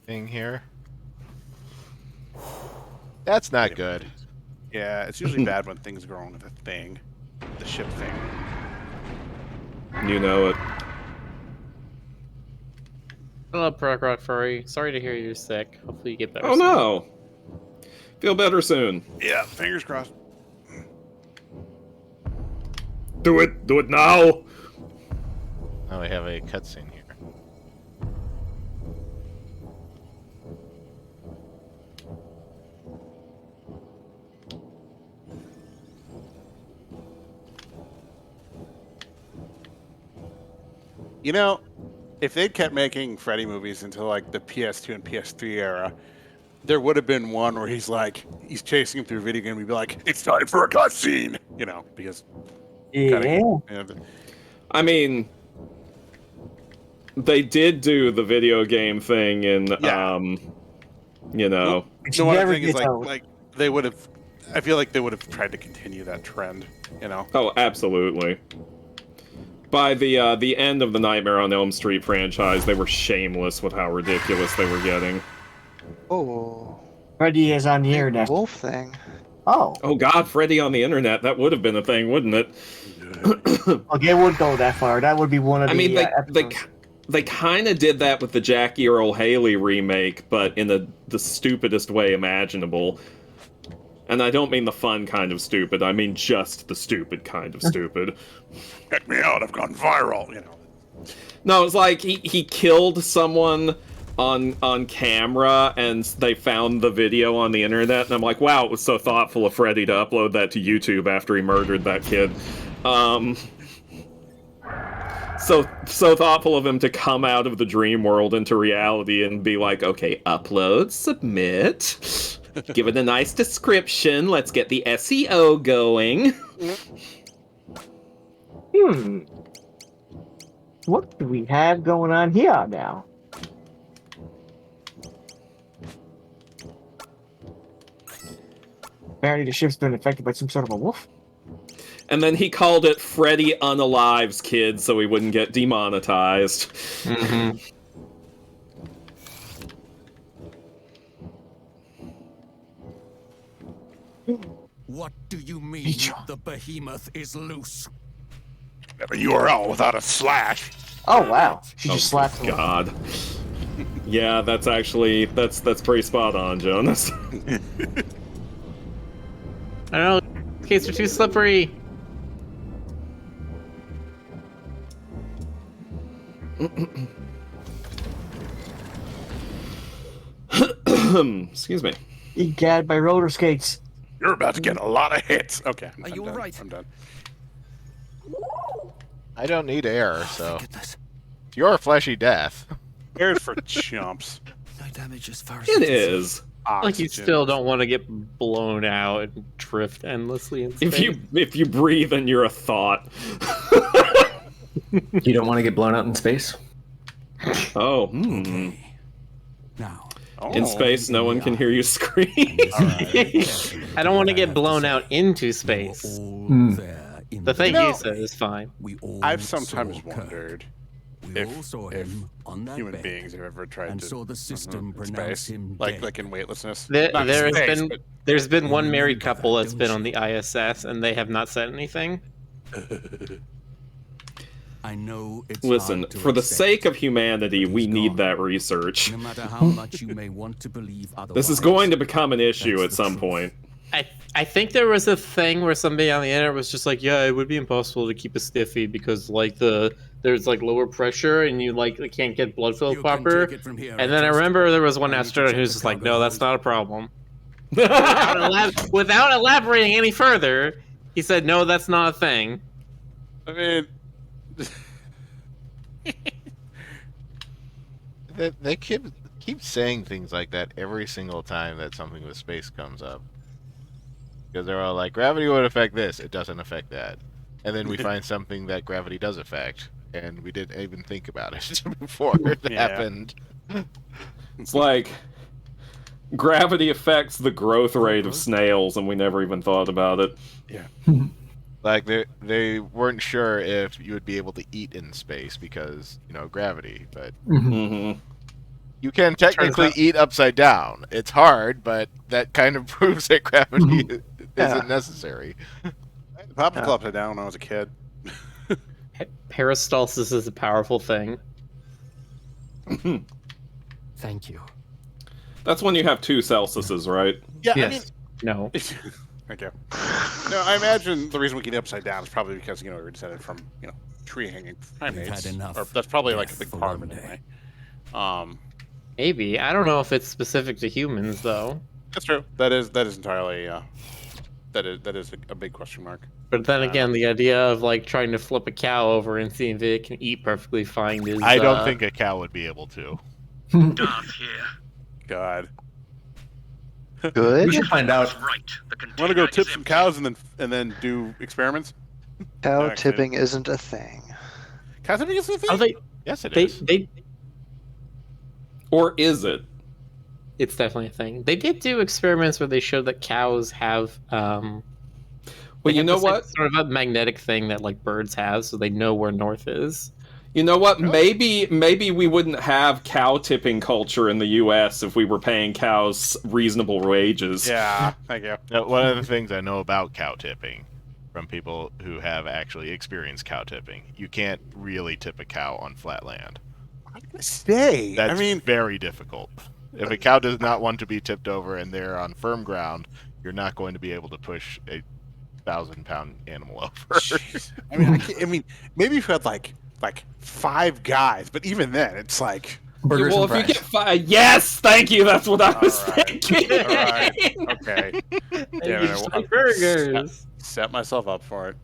thing here. That's not good. Yeah, it's usually bad when things go wrong with a thing. The ship thing. You know it. Hello, Proc Rock Furry. Sorry to hear you're sick. Hopefully you get better Oh, soon. no. Feel better soon. Yeah, fingers crossed. Do it. Do it now. Oh, we have a cutscene here. You know, if they'd kept making Freddy movies until like the PS2 and PS3 era, there would have been one where he's chasing him through a video game. We'd be like, "It's time for a cutscene," you know, because. I mean, they did do the video game thing in, you know. The one thing is like they would have. I feel like they would have tried to continue that trend, you know. Oh, absolutely. By the end of the Nightmare on Elm Street franchise, they were shameless with how ridiculous they were getting. Oh. Freddy is on the internet. Wolf thing. Oh. Oh God, Freddy on the internet. That would have been a thing, wouldn't it? Okay, it would go that far. That would be one of the. I mean, they kind of did that with the Jackie Earl Haley remake, but in the stupidest way imaginable. And I don't mean the fun kind of stupid. I mean just the stupid kind of stupid. Check me out! I've gone viral. You know. No, it's like he killed someone on camera, and they found the video on the internet, and I'm like, wow, it was so thoughtful of Freddy to upload that to YouTube after he murdered that kid. So thoughtful of him to come out of the dream world into reality and be like, okay, upload, submit, give it a nice description, let's get the SEO going. What do we have going on here now? Apparently the ship's been affected by some sort of a wolf. And then he called it Freddy Unalive's Kid so he wouldn't get demonetized. Mm-hmm. What do you mean the behemoth is loose? Never URL without a slash. Oh wow! She just slapped him. God. Yeah, that's actually that's pretty spot on, Jonas. I don't know. Case are too slippery. Excuse me. Egad by roller skates. You're about to get a lot of hits. Okay. Are you all right? I'm done. I don't need air, so. It's your fleshy death. Air's for chumps. No damage as far as It is. Like you still don't want to get blown out and drift endlessly in space. If you breathe and you're a thought. You don't want to get blown out in space? Oh. Now. In space, no one can hear you scream. I don't want to get blown out into space. There in The thing You know, he said is fine. We all I've sometimes saw Kirk. wondered We all saw him on that human bed beings have ever tried and to saw the system in pronounce space, him like dead. like in weightlessness. There, Not there has space, been but there's been You one married remember couple that, that's been don't on the ISS, and they have not said anything. I know it's Listen, hard to for the accept, sake of humanity, but we he's need gone. that research. No matter how much you may want to believe otherwise. This is going to become an issue that's at the some truth. point. I think there was a thing where somebody on the internet was just like, yeah, it would be impossible to keep a stiffy because like there's like lower pressure and you like can't get blood flow You can proper. take it from here, And then I trust. remember there was one I need to astronaut check who's the just like, cargo no, that's hold. not a problem. Without elaborating any further, he said, no, that's not a thing. I mean, They keep saying things like that every single time that something with space comes up. Because they're all like, gravity would affect this, it doesn't affect that. And then we find something that gravity does affect, and we didn't even think about it before it happened. It's like gravity affects the growth rate of snails, and we never even thought about it. Yeah. Like they weren't sure if you would be able to eat in space because, you know, gravity, but you can technically eat upside down. It's hard, but that kind of proves that gravity isn't necessary. I popped a upside down when I was a kid. Peristalsis is a powerful thing. Thank you. That's when you have 2 Celsiuses, right? Yeah, Yes. I mean, No. thank you. No, I imagine the reason we can eat upside down is probably because, you know, we're descended from, you know, tree hanging primates. had enough Or that's probably like a death big for part of one it day. anyway. Maybe. I don't know if it's specific to humans though. That's true. That is entirely that is a big question mark. But then again, the idea of like trying to flip a cow over and seeing if it can eat perfectly fine is I don't think a cow would be able to. Darth here. God. Good. We should find out. Right. The Want to container go is tip some empty. cows and then do experiments? Cow Actually- tipping isn't a thing. Cow tipping is a thing? Oh, Yes, it they, is. they Or is it? it's definitely a thing. They did do experiments where they showed that cows have Well, they you have know this, like, what? sort of a magnetic thing that like birds have, so they know where north is. You know what? Maybe we wouldn't have cow tipping culture in the U.S. if we were paying cows reasonable wages. Yeah, thank you. Now, one of the things I know about cow tipping from people who have actually experienced cow tipping, you can't really tip a cow on flat land. Stay. That's I mean, very difficult. If a cow does not want to be tipped over and they're on firm ground, you're not going to be able to push a 1,000-pound animal over. jeez. I mean, maybe if you had like 5 guys, but even then, it's like. Burgers Well, and if you fries. get 5, yes, thank you. That's what I was All right. thinking. All right. Okay. Damn You it, just I like burgers. set myself up for it.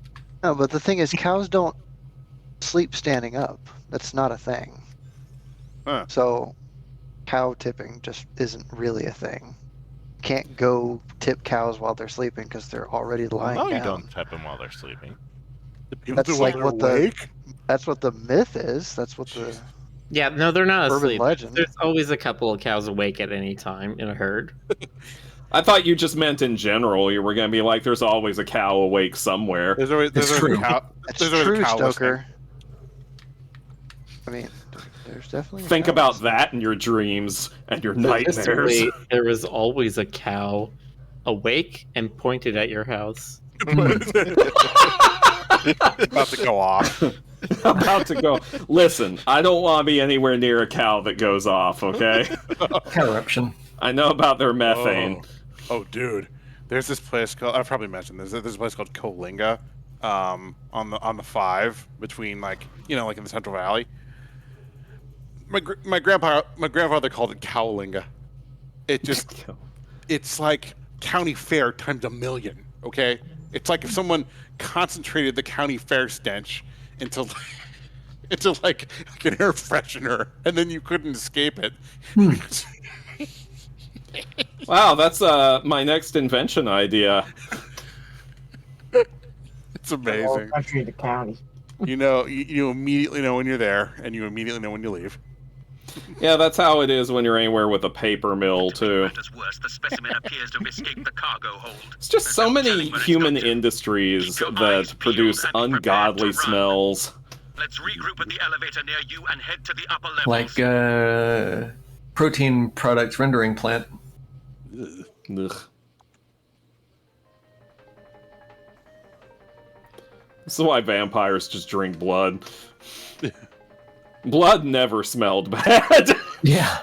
No, but the thing is, cows don't sleep standing up. That's not a thing. Huh. So, cow tipping just isn't really a thing. You can't go tip cows while they're sleeping because they're already lying No, you down. don't tip them while they're sleeping. People That's do like while what they're the awake? that's what the myth is. That's what the Yeah, no, they're not urban asleep. legend. There's always a couple of cows awake at any time in a herd. I thought you just meant in general. You were going to be like, there's always a cow awake somewhere. There's always true. a cow. That's There's always true, a cow Stoker. I mean, there's definitely. a Think cow about listening. that in your dreams and your nightmares. Statistically, there was always a cow awake and pointed at your house. listening. About to go off. About to go. Listen, I don't want to be anywhere near a cow that goes off, okay? Cow eruption. I know about their methane. Oh, dude, there's this place called. I've probably mentioned this. There's a place called Coalinga, on the 5 between like in the Central Valley. My grandfather called it Cowlinga. It's like county fair times 1,000,000. Okay, it's like if someone concentrated the county fair stench into like an air freshener, and then you couldn't escape it. Wow, that's my next invention idea. It's amazing. Country to county. You immediately know when you're there, and you immediately know when you leave. Yeah, that's how it is when you're anywhere with a paper mill, too. Worse, the specimen appears to have escaped the cargo hold. It's just so many human industries that produce ungodly smells. Let's regroup at the elevator near you and head to the upper levels. Like protein products rendering plant. Ugh. This is why vampires just drink blood. Blood never smelled bad. Yeah.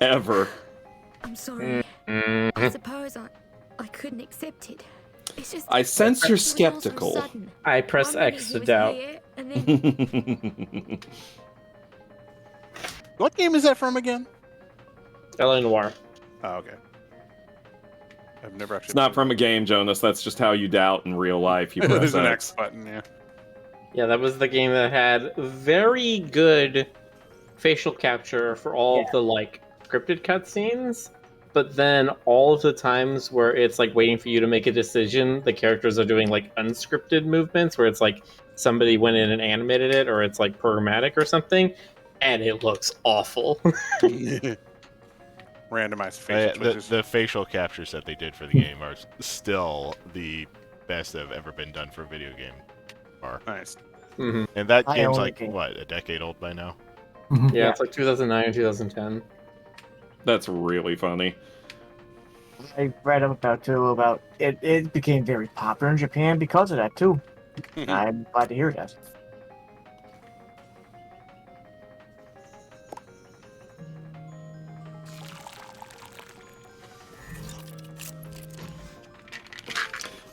Ever. I'm sorry. I suppose I couldn't accept it. It's just I sense you're it was all so skeptical. sudden. I press One minute X he to was doubt. here, and then What game is that from again? L.A. Noire. Oh, okay. I've never actually. It's not from a game, Jonas. That's just how you doubt in real life. You press There's an X. X button, yeah. Yeah, that was the game that had very good facial capture for all of the like scripted cutscenes, but then all of the times where it's like waiting for you to make a decision, the characters are doing like unscripted movements where it's like somebody went in and animated it, or it's like programmatic or something, and it looks awful. Randomized facial twitches. The facial captures that they did for the game are still the best that have ever been done for a video game. Nice. Mm-hmm. And that I game's own like, the game. what, a decade old by now? Yeah, it's like 2009 or 2010. That's really funny. I read about it. It became very popular in Japan because of that too. I'm glad to hear that.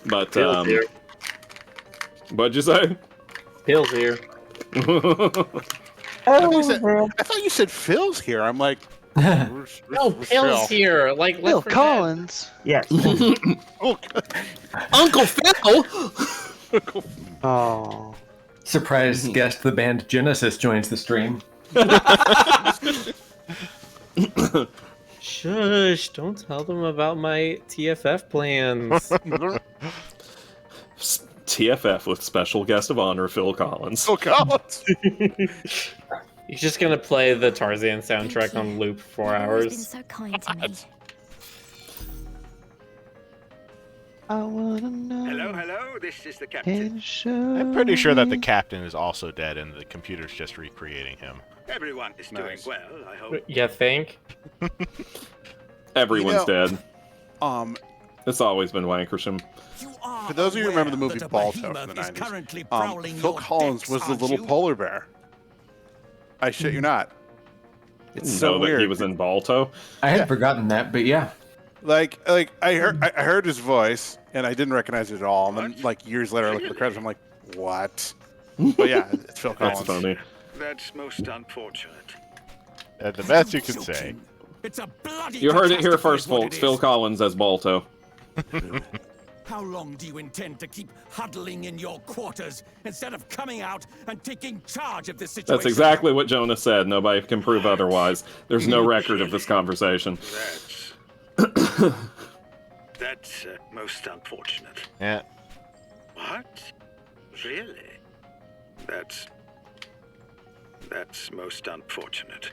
But, Phil's here. what'd you say? Phil's here. I thought you said Phil's here. I'm like, where's No, Phil? Phil's here. Like, Phil let's forget. Collins. Yes. Oh, Uncle Phil! Oh. Surprise guest, the band Genesis joins the stream. Shush! Don't tell them about my TFF plans. TFF with special guest of honor, Phil Collins. Phil Collins. He's just gonna play the Tarzan soundtrack on loop for 4 You've always been hours. so kind to me. I wanna know. Hello, this is the captain. I'm pretty sure that the captain is also dead and the computer's just recreating him. Everyone is doing Nice. well, I hope. You think? Everyone's dead. Um, It's always been Wankersham. for those of you who remember the movie Balto from the 90s, Phil Collins was the little polar bear. I shit you not. It's so Know that weird. he was in Balto. I had forgotten that, but yeah. Like I heard his voice and I didn't recognize it at all. And then like years later, I looked at the credits. I'm like, what? But yeah, it's Phil Collins. That's funny. That's most unfortunate. The best you can say. It's a bloody You heard it here catastrophe first, is what folks. it Phil is. Collins as Balto. How long do you intend to keep huddling in your quarters instead of coming out and taking charge of this situation? That's exactly what Jonas said. Nobody can prove otherwise. There's no record of this conversation. That's most unfortunate. Yeah. What? Really? That's most unfortunate.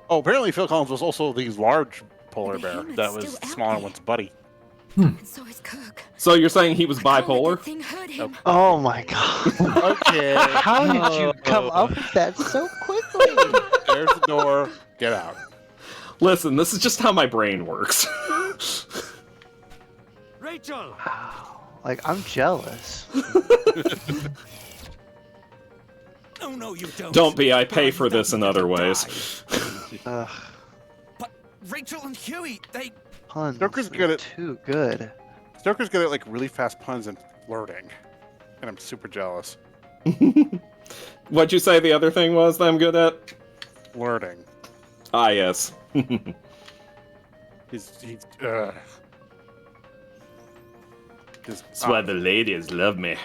Oh, apparently Phil Collins was also the large polar bear humans that was still the out smaller there. one's buddy. And so is Kirk. So you're saying he was bipolar? That thing hurt him. Oh my god. Okay. How did you come up with that so quickly? There's the door. Get out. Listen, this is just how my brain works. Rachel! Like, I'm jealous. No, you don't. Don't be. I pay for this in other ways. Ugh, But Rachel and Huey, they... puns. Stoker's They're good at- too good. Stoker's good at like really fast puns and flirting, and I'm super jealous. What'd you say the other thing was that I'm good at? Flirting. Ah, yes. He's That's why the ladies love me.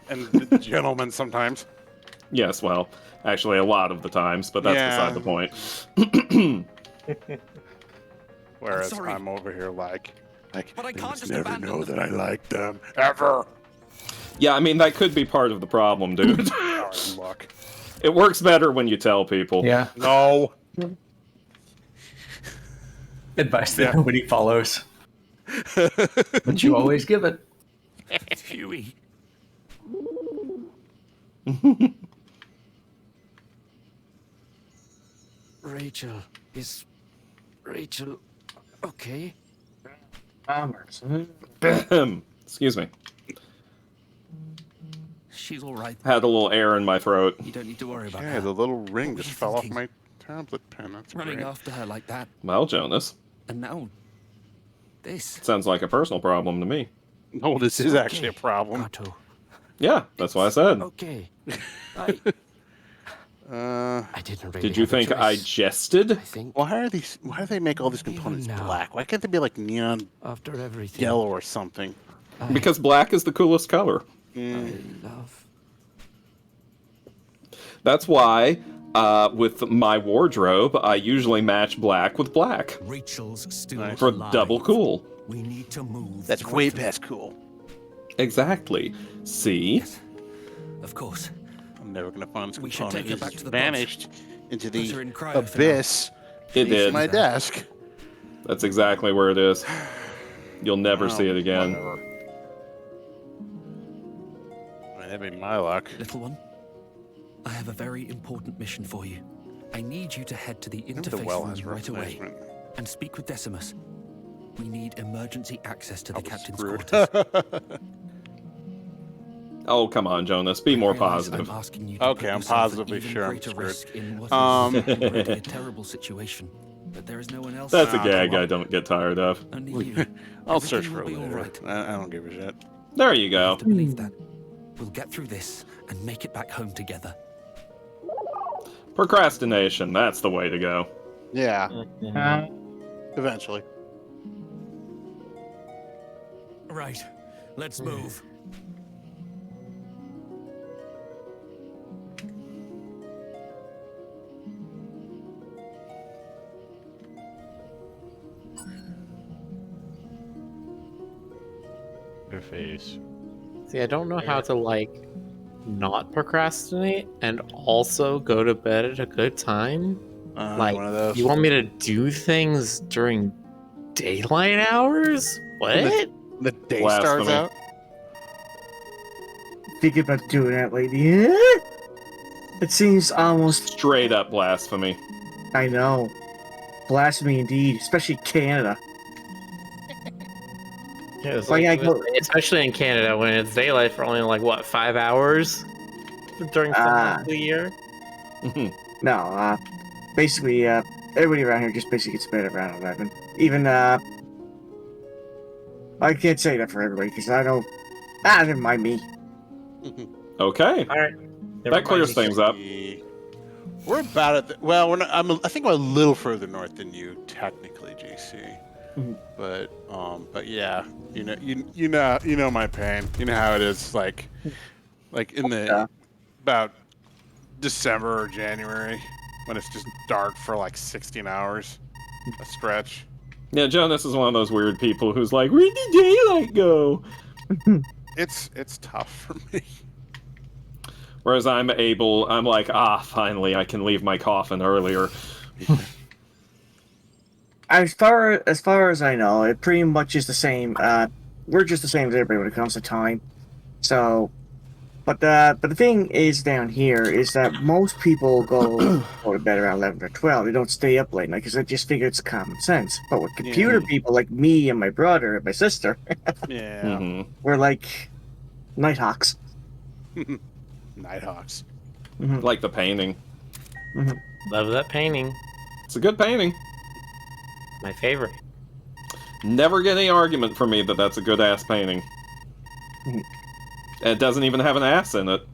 and the gentlemen sometimes. Yes, well, actually a lot of the times, but that's Yeah. beside the point. Whereas sorry. I'm over here like But I they can't must just never abandon know them. that I like them ever. Yeah, I mean, that could be part of the problem, dude. Sorry, look. It works better when you tell people. Yeah. No. Advice that nobody follows. But you always give it. Huey. Rachel. Is Rachel okay? Excuse me. She's all right. Had a little air in my throat. You don't need to worry about Yeah, her. the little ring just fell off my tablet pen. That's Running great. after her like that. Well, Jonas. And now, this. Sounds like a personal problem to me. No, this is actually a problem. Yeah, that's what I said. Okay. I didn't really Did you have a think choice. I jested? Why do they make all these components black? Why can't they be like neon After everything. yellow or something? Because black is the coolest color. Love. That's why, with my wardrobe, I usually match black with black. Rachel's still For alive. double cool. We need to move. That's way past cool. Exactly. See? Of course. I'm never gonna find this We should component. take her It's back to the vanished into Put her the in cryo for now. abyss. It beneath did. my desk. That's exactly where it is. You'll never Oh, see it again. whatever. I mean, that'd be my luck. Little one, I have a very important mission for you. I need you to head to the Maybe the interface well room has right away replacement. and speak with Decimus. We need emergency access to the captain's screwed. quarters. Oh, come on, Jonas. Be more Realize positive. I'm asking you to Okay, put I'm yourself at positively even sure I'm greater screwed. risk in what is already a terrible situation. But there is no one else. That's a Nah, gag come on. I don't get tired of. Only you. I'll Everything search will for it be all later. right. I don't give a shit. There you You go. have to believe that. We'll get through this and make it back home together. Procrastination. That's the way to go. Yeah. Eventually. Right. Let's move. Your face. See, I don't know how to like not procrastinate and also go to bed at a good time. Like, one of those. you want me to do things during daylight hours? What? The day Blasphemy. starts out. Think about doing that, lady. It seems almost. Straight up blasphemy. I know. Blasphemy indeed, especially Canada. Yeah, it's Like, like, I go- especially in Canada when it's daylight for only like what 5 hours during some months of the year. No, basically, everybody around here just basically gets to bed around 11. Even, I can't say that for everybody, because I don't... never mind me. Okay. All right. That clears things up. We're about at the, well, we're not. I think we're a little further north than you, technically, JC. But yeah, you know my pain. You know how it is, like in the about December or January when it's just dark for like 16 hours, a stretch. Yeah, Jonas is one of those weird people who's like, where did daylight go? It's tough for me. Whereas I'm like, finally, I can leave my coffin earlier. As far as I know, it pretty much is the same. We're just the same as everybody when it comes to time. So, but the thing is down here is that most people go to bed around 11 or 12. They don't stay up late night because they just figure it's common sense. But with computer people like me and my brother and my sister, we're like Nighthawks. Nighthawks. Like the painting. Love that painting. It's a good painting. My favorite. Never get any argument from me that that's a good ass painting. And it doesn't even have an ass in it.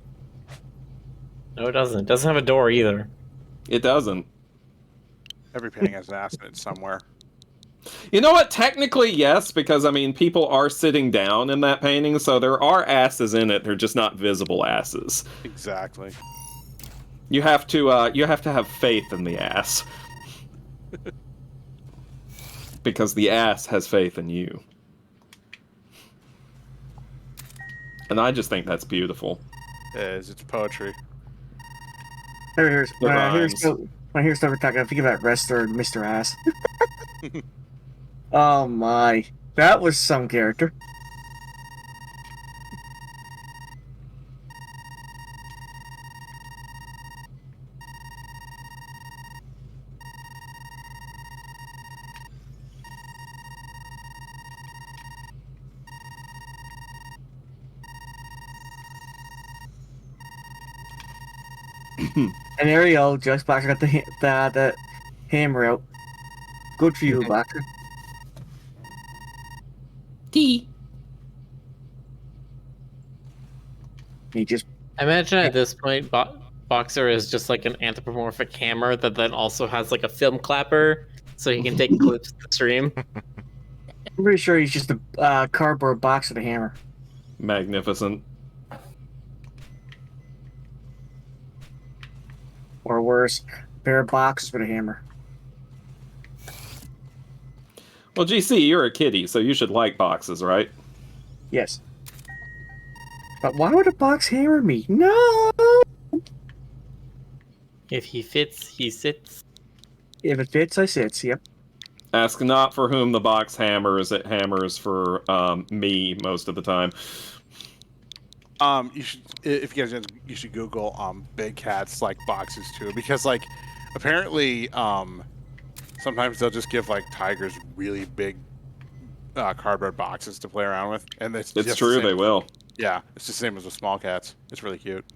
No, it doesn't. It doesn't have a door either. It doesn't. Every painting has an ass in it somewhere. You know what? Technically, yes, because I mean, people are sitting down in that painting, so there are asses in it. They're just not visible asses. Exactly. You have to have faith in the ass, because the ass has faith in you, and I just think that's beautiful. It's poetry. When I hear stuff talking, I think about Wrestler and Mr. Ass. Oh my, that was some character. And there you go, Just Boxer got the hammer out. Good for you, Boxer. T. He just. I imagine at this point, Boxer is just like an anthropomorphic hammer that then also has like a film clapper, so he can take clips of the stream. I'm pretty sure he's just a cardboard box with a hammer. Magnificent. Or worse, a pair of boxes with a hammer. Well, GC, you're a kitty, so you should like boxes, right? Yes. But why would a box hammer me? No! If he fits, he sits. If it fits, I sits, yep. Ask not for whom the box hammers, it hammers for me most of the time. You should, if you guys, you should Google big cats like boxes too, because like apparently sometimes they'll just give like tigers really big cardboard boxes to play around with, and it's true, they will. Yeah, it's the same as with small cats. It's really cute.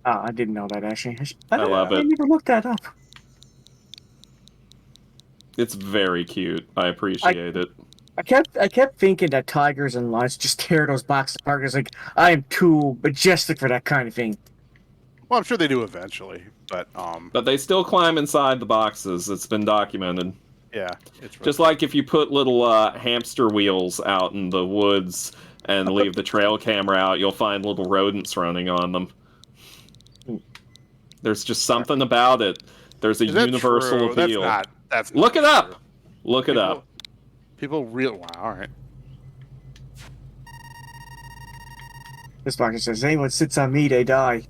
Oh, I didn't know that actually. I love it. I never looked that up. It's very cute. I appreciate it. I kept thinking that tigers and lions just tear those boxes apart. It's like I am too majestic for that kind of thing. Well, I'm sure they do eventually, but they still climb inside the boxes. It's been documented. Yeah, it's really just like if you put little hamster wheels out in the woods and leave the trail camera out, you'll find little rodents running on them. There's just something about it. There's a universal appeal. That's Look it up. Look it up. People real wow. All right. This box says, "Anyone sits on me, they die."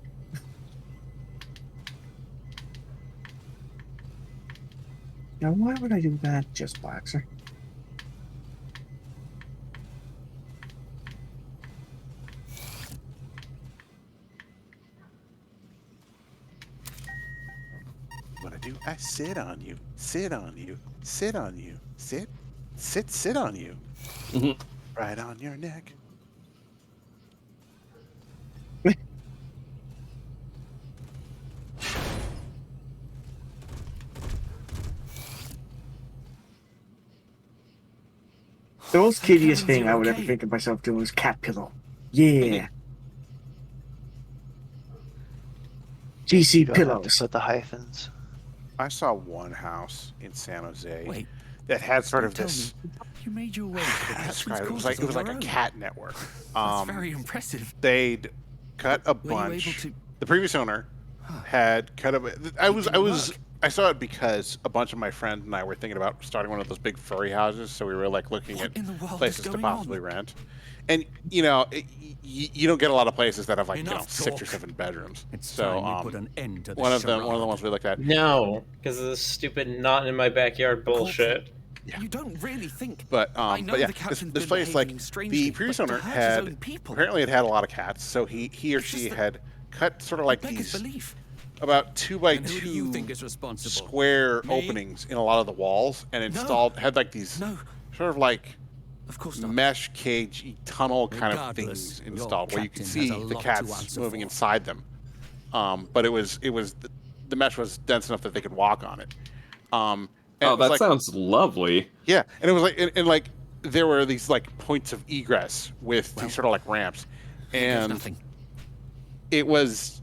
Now, why would I do that, Just Boxer? What I do? I sit on you. Sit on you. Sit on you. Sit. Sit on you. Right on your neck. The most kiddiest thing I would ever think of myself doing was cat pillow. Yeah. GC pillows. Put the hyphens. I saw one house in San Jose that had sort of this. You made your way. It was like a cat network. That's very impressive. They'd cut a bunch. The previous owner had cut a. I saw it because a bunch of my friends and I were thinking about starting one of those big furry houses, so we were like looking at places to possibly rent. And you know, you don't get a lot of places that have like 6 or 7 bedrooms. So one of the ones we looked at. No, because of this stupid not in my backyard bullshit. Yeah. You don't really think. But yeah, this place, like the previous owner had apparently had a lot of cats, so he or she had cut sort of like these about 2 by 2 square openings in a lot of the walls, and had like these sort of like mesh cage tunnel kind of things installed where you could see the cats moving inside them. But it was the mesh was dense enough that they could walk on it. That sounds lovely. Yeah, and it was like and like there were these like points of egress with these sort of like ramps, and it was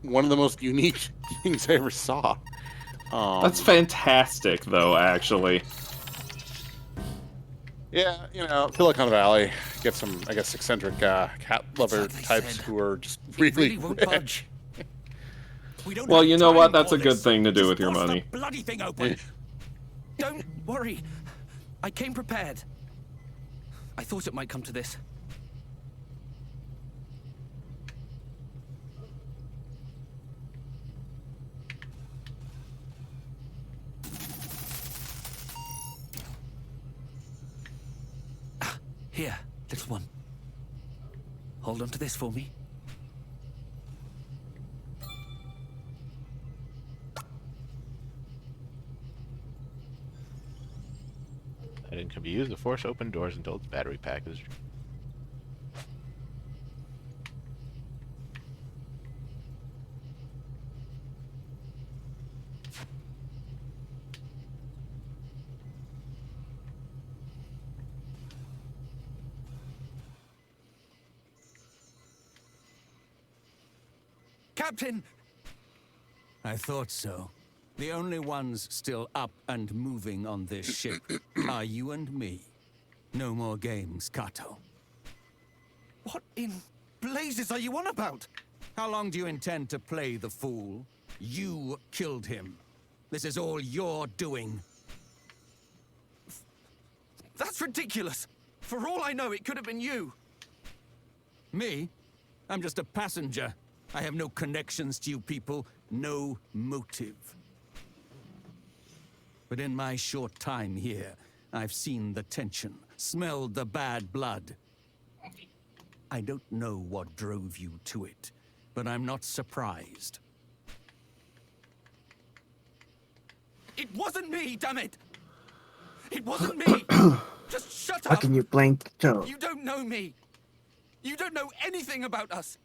one of the most unique things I ever saw. That's fantastic, though. Actually. Yeah, you know, Silicon Valley get some, I guess, eccentric cat lover types who are just really rich. Well, you know what? That's a good thing to do with your money. Bloody thing open. Don't worry. I came prepared. I thought it might come to this. Here, little one. Hold on to this for me. Item can be used to force open doors until its battery pack is. Captain! I thought so. The only ones still up and moving on this ship are you and me. No more games, Kato. What in blazes are you on about? How long do you intend to play the fool? You killed him. This is all your doing. That's ridiculous. For all I know, it could have been you. Me? I'm just a passenger. I have no connections to you people, no motive. But in my short time here, I've seen the tension, smelled the bad blood. I don't know what drove you to it, but I'm not surprised. It wasn't me, damn it! It wasn't me! Just shut How up! can you blink, Joe? You don't know me! You don't know anything about us!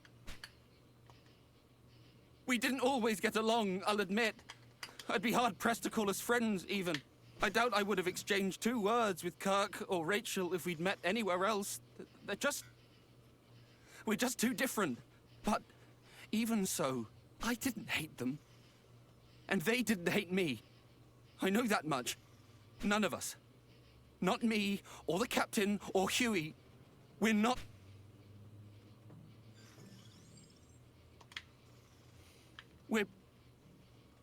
We didn't always get along, I'll admit. I'd be hard-pressed to call us friends, even. I doubt I would have exchanged 2 words with Kirk or Rachel if we'd met anywhere else. We're just too different. But even so, I didn't hate them. And they didn't hate me. I know that much. None of us. Not me, or the captain, or Huey. We're not...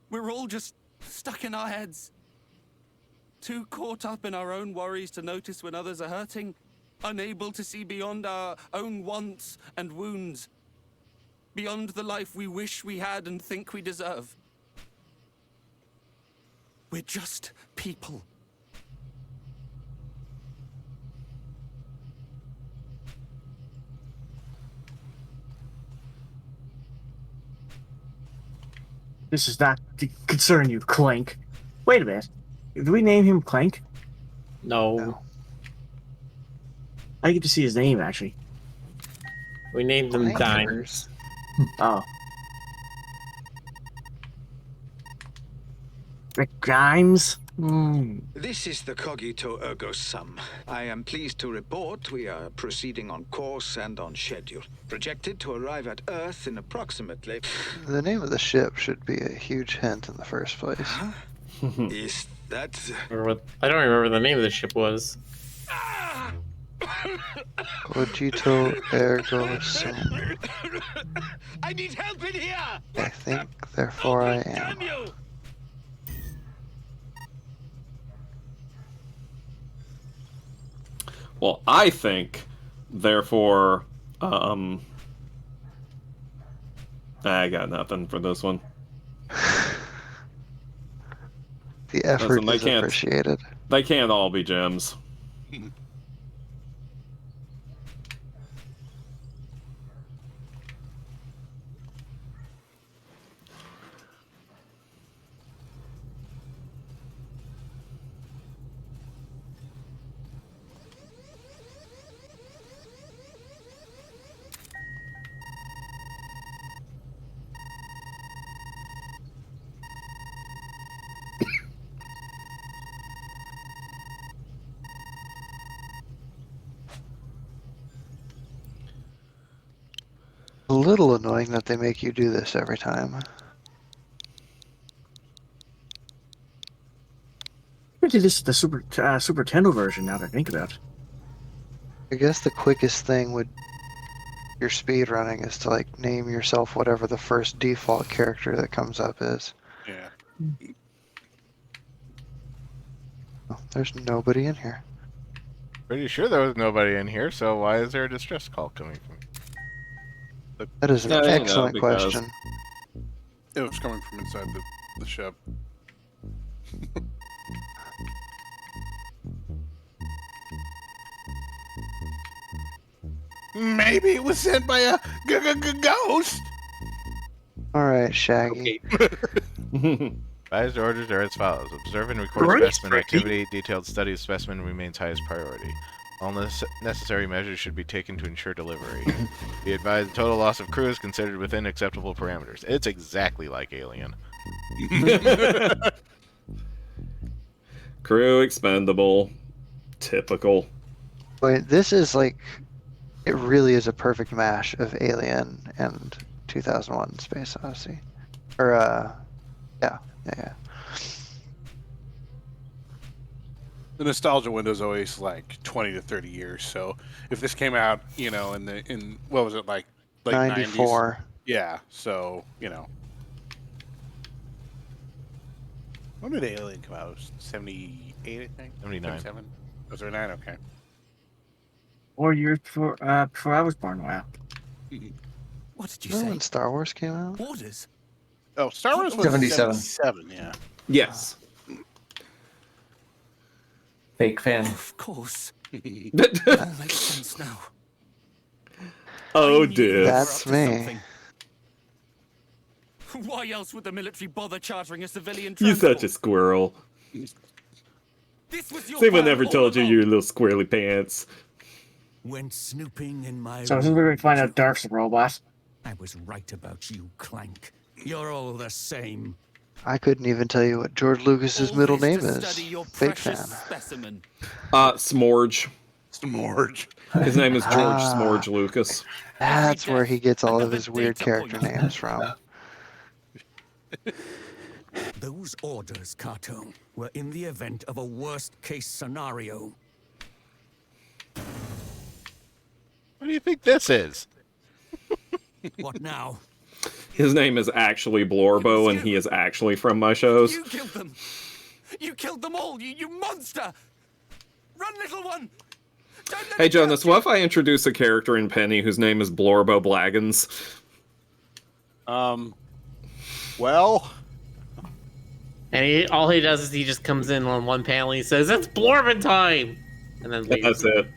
We're all just stuck in our heads. Too caught up in our own worries to notice when others are hurting. Unable to see beyond our own wants and wounds. Beyond the life we wish we had and think we deserve. We're just people. This is not to concern you, Clank. Wait a minute. Did we name him Clank? No. I get to see his name, actually. We named them Clankers. Dimes. Oh. Rick Grimes? This is the Cogito Ergo Sum. I am pleased to report we are proceeding on course and on schedule. Projected to arrive at Earth in approximately... The name of the ship should be a huge hint in the first place. Huh? Is that... I don't remember the name of the ship was. Cogito ergo sum. I need help in here! I think, therefore I am. Well, I think, therefore, I got nothing for this one. The effort Listen, is appreciated. They can't all be gems. A little annoying that they make you do this every time. We did this the Super Nintendo version, now that I think about it. I guess the quickest thing would your speed running is to like name yourself whatever the first default character that comes up is. Yeah. Oh, there's nobody in here. Pretty sure there was nobody in here, so why is there a distress call coming from? That is an Yeah, you know, excellent because- question. It was coming from inside the ship. Maybe it was sent by a ghost. All right, Shaggy. Advised orders are as follows. Observe and record Right, specimen Ricky. activity. Detailed study of specimen remains highest priority. All necessary measures should be taken to ensure delivery. Be advised, the total loss of crew is considered within acceptable parameters. It's exactly like Alien. Crew expendable. Typical. Wait, this is like, it really is a perfect mash of Alien and 2001: Space Odyssey. Or yeah. The nostalgia window is always like 20 to 30 years. So if this came out, in what was it, like late 94. 90s? Yeah. So when did Alien come out? It was 78, I think. 79. 77? Was there 9? Okay. 4 years before I was born. Wow. What did you Remember say? when Star Wars came out? Orders? Oh, Star Wars was 77. 77, yeah. Yes. Fake fan. Of course. All makes sense now. Oh dear. That's me. Why else would the military bother chartering a civilian You're transport? such a squirrel. This was your Someone plan never all told you along. you little squirrely pants. Went snooping in my So this is where we find out Dark's a robot. I was right about you, Clank. You're all the same. I couldn't even tell you what George Lucas's All middle this name to is. study your Big precious fan. specimen. Smorge. Smorge. His name is George Ah. Smorge Lucas. That's where he gets all of Another his weird data character point. names from. Those orders, Kato, were in the event of a worst-case scenario. What do you think this is? What now? His name is actually Blorbo, and he is actually from my shows. You killed them. You killed them all. You monster. Run, little one. Don't let Hey me Jonas, catch what you. if I introduce a character in Penny whose name is Blorbo Blaggins? Well, And all he does is he just comes in on one panel and he says, "It's Blorbin time!" And then leaves. That's it.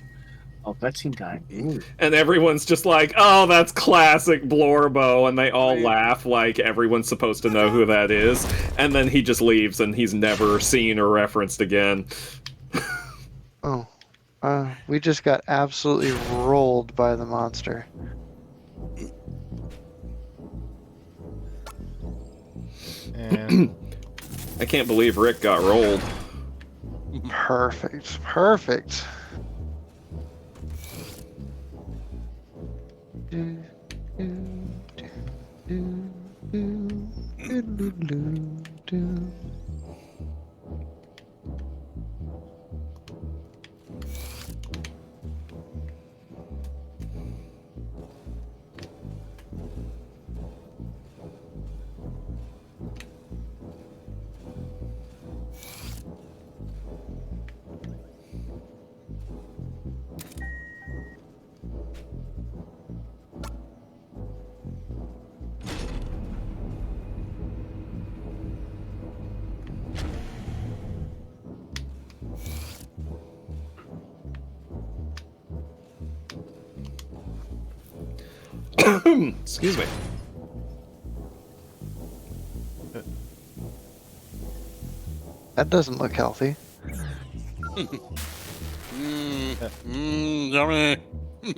Oh, cutscene time. Ooh. And everyone's just like, oh, that's classic Blorbo, and they all laugh like everyone's supposed to know who that is. And then he just leaves, and he's never seen or referenced again. Oh. We just got absolutely rolled by the monster. And I can't believe Rick got rolled. Perfect. Perfect. Excuse me. That doesn't look healthy. Yummy. You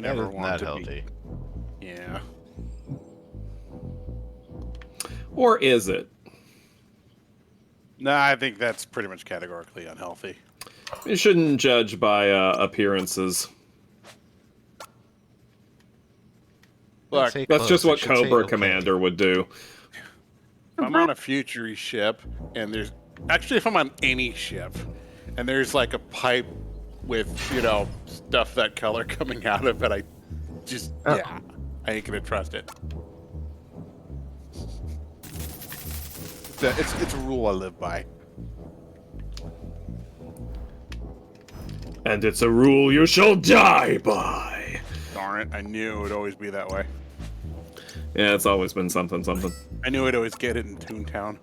that never is want not to healthy. be. Yeah. Or is it? No, I think that's pretty much categorically unhealthy. You shouldn't judge by appearances. Look, Say That's close. just It what should say Cobra okay. Commander would do. if I'm on a future ship and there's actually if I'm on any ship and there's like a pipe with stuff that color coming out of it, I just I ain't gonna trust it. It's a rule I live by. And it's a rule you shall die by. Darn it! I knew it would always be that way. Yeah, it's always been something. I knew I'd always get it in Toontown.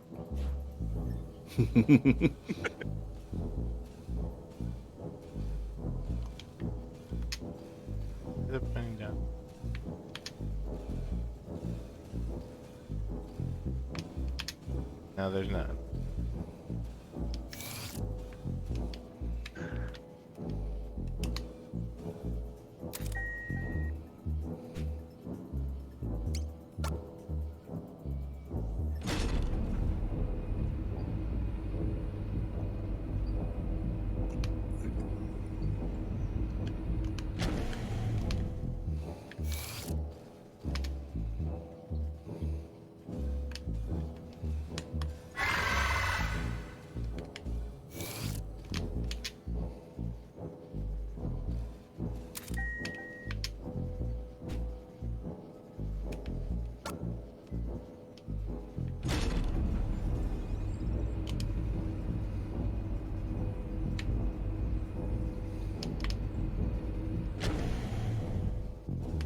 it pointing down? No, there's not.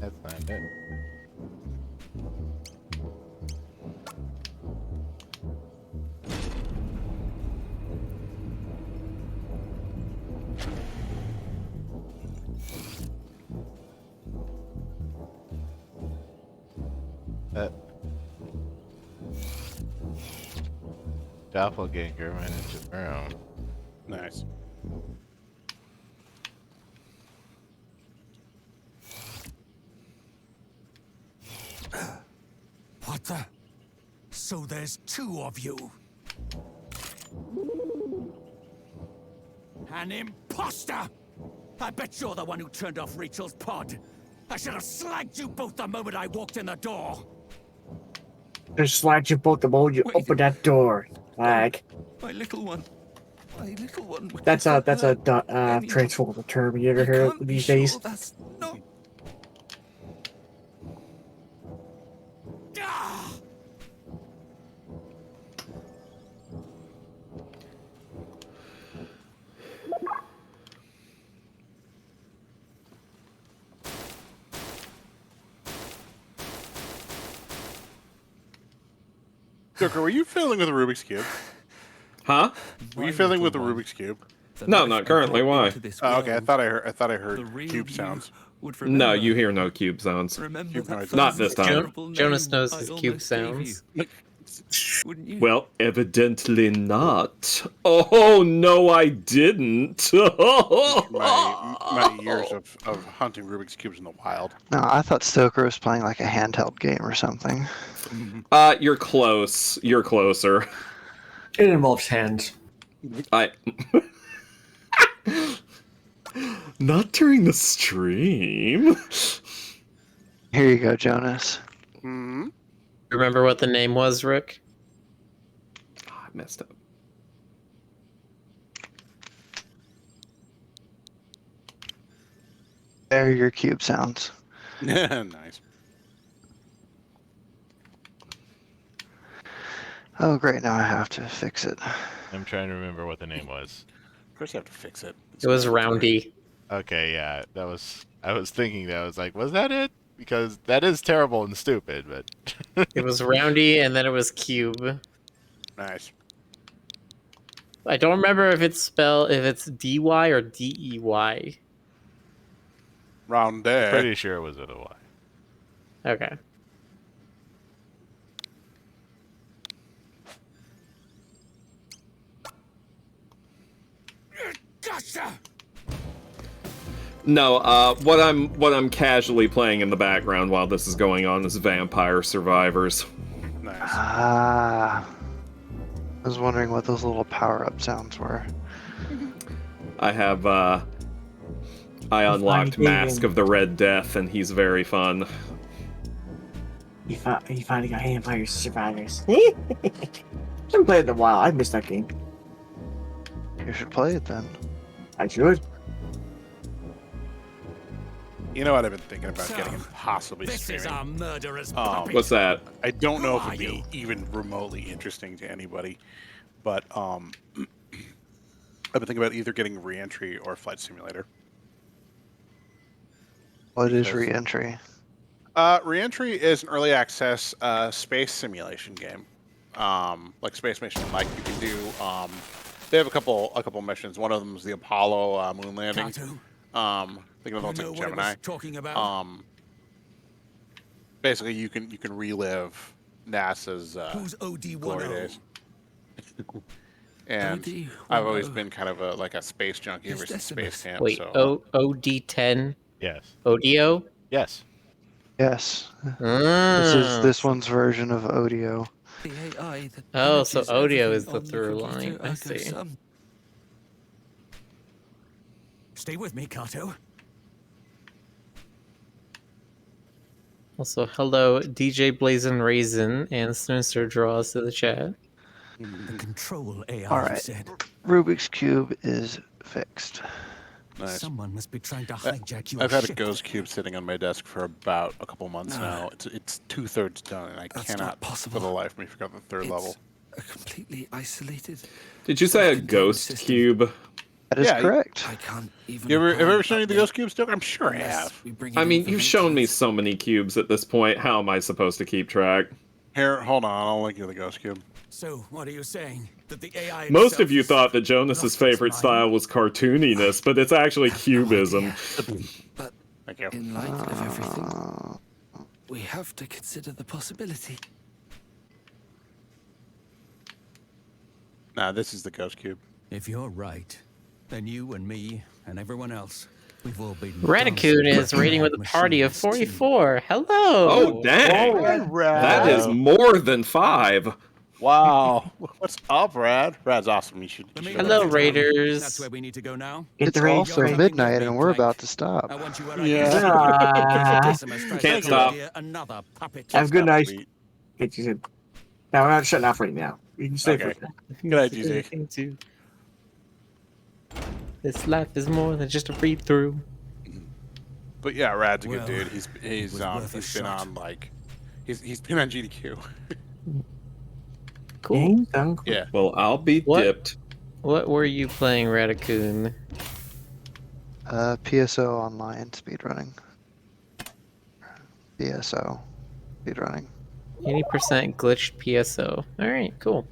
That's not it. Doppelganger went into room. Nice. What the? So there's two of you. An imposter! I bet you're the one who turned off Rachel's pod. I should have slagged you both the moment I walked in the door. Just slagged you both the moment you opened that door. Slag. My little one. My little one. That's a transformable term you ever hear these days. That's not. Joker, were you fiddling with a Rubik's Cube? Huh? Were you fiddling with the Rubik's Cube? No, not currently. Why? Oh, okay. I thought I heard cube sounds. No, you hear no cube sounds. Cube noises. Not this time. Jonas knows his cube sounds. Well, evidently not. Oh, no, I didn't. my years of hunting Rubik's Cubes in the wild. No, I thought Stoker was playing like a handheld game or something. You're close. You're closer. It involves hands. Not during the stream. Here you go, Jonas. Remember what the name was, Rick? Oh, I messed up. There are your cube sounds. Nice. Oh, great. Now I have to fix it. I'm trying to remember what the name was. Of course, you have to fix it. It was Roundy. Okay, yeah, that was. I was thinking that. I was like, was that it? Because that is terrible and stupid, but. It was Roundy, and then it was Cube. Nice. I don't remember if it's DY or DEY. Round there. Pretty sure it was with a Y. Okay. Gotcha! No, what I'm casually playing in the background while this is going on is Vampire Survivors. Nice. Ah. I was wondering what those little power-up sounds were. I have, I unlocked Mask of the Red Death, and he's very fun. You finally got Vampire Survivors. I haven't played it in a while. I missed that game. You should play it then. I should. You know what I've been thinking about getting and possibly This streaming? is our murderer's puppy. What's that? I don't know if Who it'd are be you? even remotely interesting to anybody, but I've been thinking about either getting Reentry or Flight Simulator. What is Reentry? Reentry is an early access space simulation game, like Space Mission. Like you can do. They have a couple missions. One of them is the Apollo moon landing. thinking of Ultimate what it Gemini. was talking about? Basically, you can relive NASA's Who's glory OD10? days. And OD10. I've always been kind of a space junkie ever since Decimus. Space Camp. Wait, So OD10 Yes. Odio? Yes. Yes. Ah. This one's version of Odio. The AI that Oh, so manages Odio everything is the on through Cogito line. I Ergo see. Sum. Stay with me, Kato. Also, hello, DJ Blazin' Raisin and Sinister Draws to the chat. The control AI, All you right. said. Rubik's Cube is fixed. nice. Someone must be trying to hijack your I've had a ship. ghost cube sitting on my desk for about a couple months now. It's 2/3 done, and I That's cannot, not possible. for the life of me, figure out the third It's level. a completely isolated. Did you say a self-contained ghost system. cube? That is Yeah, correct. I can't even. Have you ever shown climb you up the there ghost cube, Stoke? I'm sure I unless have. we bring it I in mean, for you've shown me maintenance. so many cubes at this point. How am I supposed to keep track? Here, hold on. I'll link you the ghost cube. So, what are you saying? That the AI Most itself of you is thought that Jonas's lost its favorite mind? style was cartooniness, but it's actually have no cubism. idea. But Thank you. in light of everything, we have to consider the possibility. Nah, this is the ghost cube. If you're right, then you and me and everyone else, we've all been. Radicoon is rating with a party of 44. Hello! Oh, dang! That is more than 5. Wow. What's up, Rad? Rad's awesome. You should. Hello, Raiders. That's where we need to go now. Get It's the raid also straight. midnight and we're about to stop. I want you where I Yeah. Ah. Decimus tries Can't to stop. idea Another puppet. Have a good night. Sweet. Get you soon. No, we're not shutting off right now. You can stay Okay. for a Good night, GZ. This life is more than just a read through. But yeah, Rad's a good Well, dude. it was He's been worth a on he's been on GDQ. Cool. Yeah. Well, I'll be What? dipped. What were you playing, Radicoon? PSO online speedrunning. PSO speedrunning. 80% glitched PSO. Alright, cool.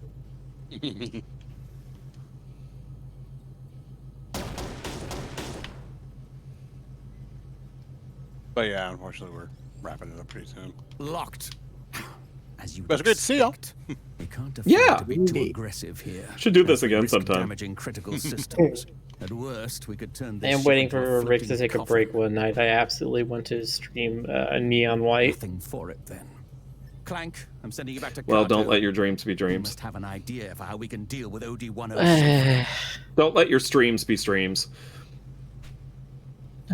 But yeah, unfortunately, we're wrapping it up pretty soon. Locked. As you But it's good to see y'all. We can't afford Yeah. to be too aggressive here. Should do this As we again risk sometime. Damaging critical systems. At worst, we could turn this I am ship waiting into for a Rick to floating take a coffin. break one night. I absolutely want to stream Neon White. Nothing for it then. Clank, I'm sending you back to Well, Kato. don't let your dreams be You dreams. must have an idea for how we can deal with OD10. Don't let your streams be streams.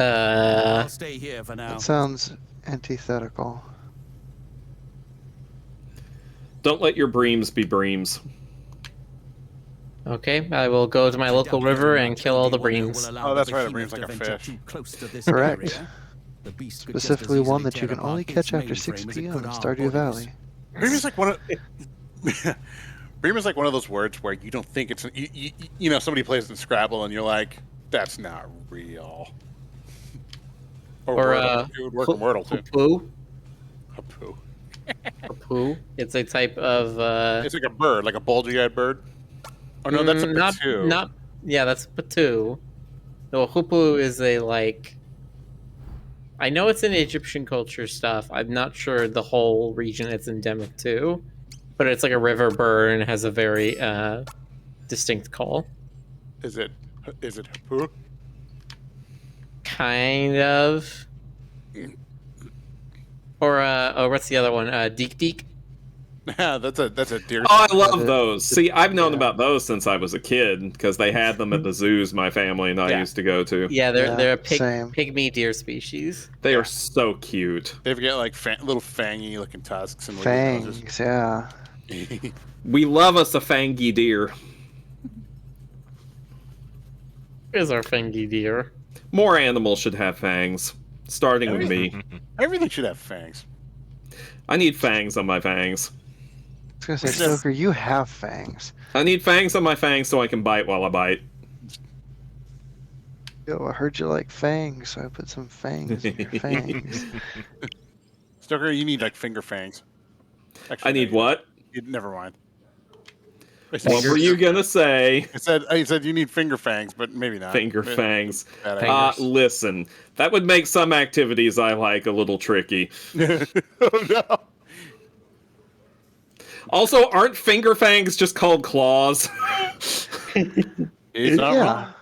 I'll stay here for now. That sounds antithetical. Don't let your breams be breams. Okay, I will go to my local river and kill all the breams. Oh, that's right. A bream's like a fish. Correct. Specifically one that you can only catch after 6 p.m. in Stardew Valley. Bream is like one of Bream is like one of those words where you don't think it's you know, somebody plays in Scrabble and you're like, that's not real. Or Wordle. It would work in Wordle too. Hapoo. Hapoo. Hapoo. It's a type of It's like a bird, like a bulgy-eyed bird. Oh no, that's a patu. not yeah, that's patu. No, Hupoo is a like. I know it's in Egyptian culture stuff. I'm not sure the whole region it's endemic to, but it's like a river bird and has a very distinct call. Is it hapoo? Kind of. Or what's the other one? Deek Deek. Yeah, that's a deer. Oh, I love those. See, I've known about those since I was a kid because they had them at the zoos my family and I used to go to. Yeah, they're a same. pygmy deer species. They are so cute. They've got like little fangy looking tusks and wiggly noses. Fangs, yeah. We love us a fangy deer. Is our fangy deer. More animals should have fangs, starting with me. Everything should have fangs. I need fangs on my fangs. I was gonna say, Stoker, you have fangs. I need fangs on my fangs so I can bite while I bite. Yo, I heard you like fangs, so I put some fangs in your fangs. Stoker, you need like finger fangs. Actually, I need no, what? Never mind. What were you gonna say? I said you need finger fangs, but maybe not. Finger fangs. Bad idea. Listen, that would make some activities I like a little tricky. Oh no. Also, aren't finger fangs just called claws? He's not wrong.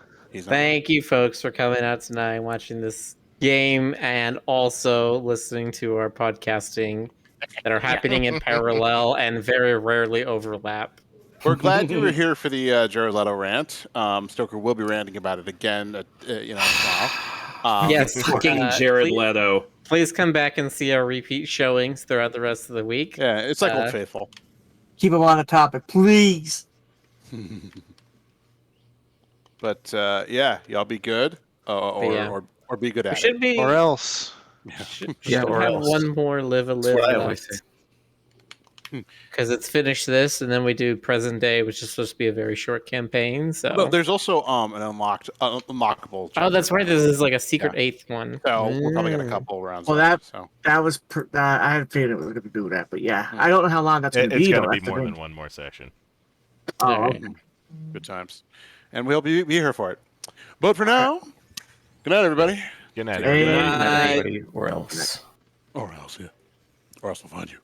Thank you, folks, for coming out tonight and watching this game and also listening to our podcasting that are happening in parallel and very rarely overlap. We're glad you were here for the Jared Leto rant. Stoker will be ranting about it again, tomorrow. Yes, fucking Jared Leto. Please come back and see our repeat showings throughout the rest of the week. Yeah, it's like Old Faithful. Keep them on the topic, please. But yeah, y'all be good, or be good at should it. be, or else. Should or have else. one more live a That's live what I always left. say. Because it's finished this, and then we do present day, which is supposed to be a very short campaign. So But there's also an unlockable. oh, that's right. This is like a secret eighth one. So we'll probably get a couple rounds. Well, left, that was I had figured it was going to do that, but yeah, I don't know how long that's going to be. It's going to though, be after more doing- than one more session. Oh, okay. Good times, and we'll be here for it. But for now, good night, everybody. Good night, Hey. everybody. Everybody, or else. Or else, yeah. Or else we'll find you.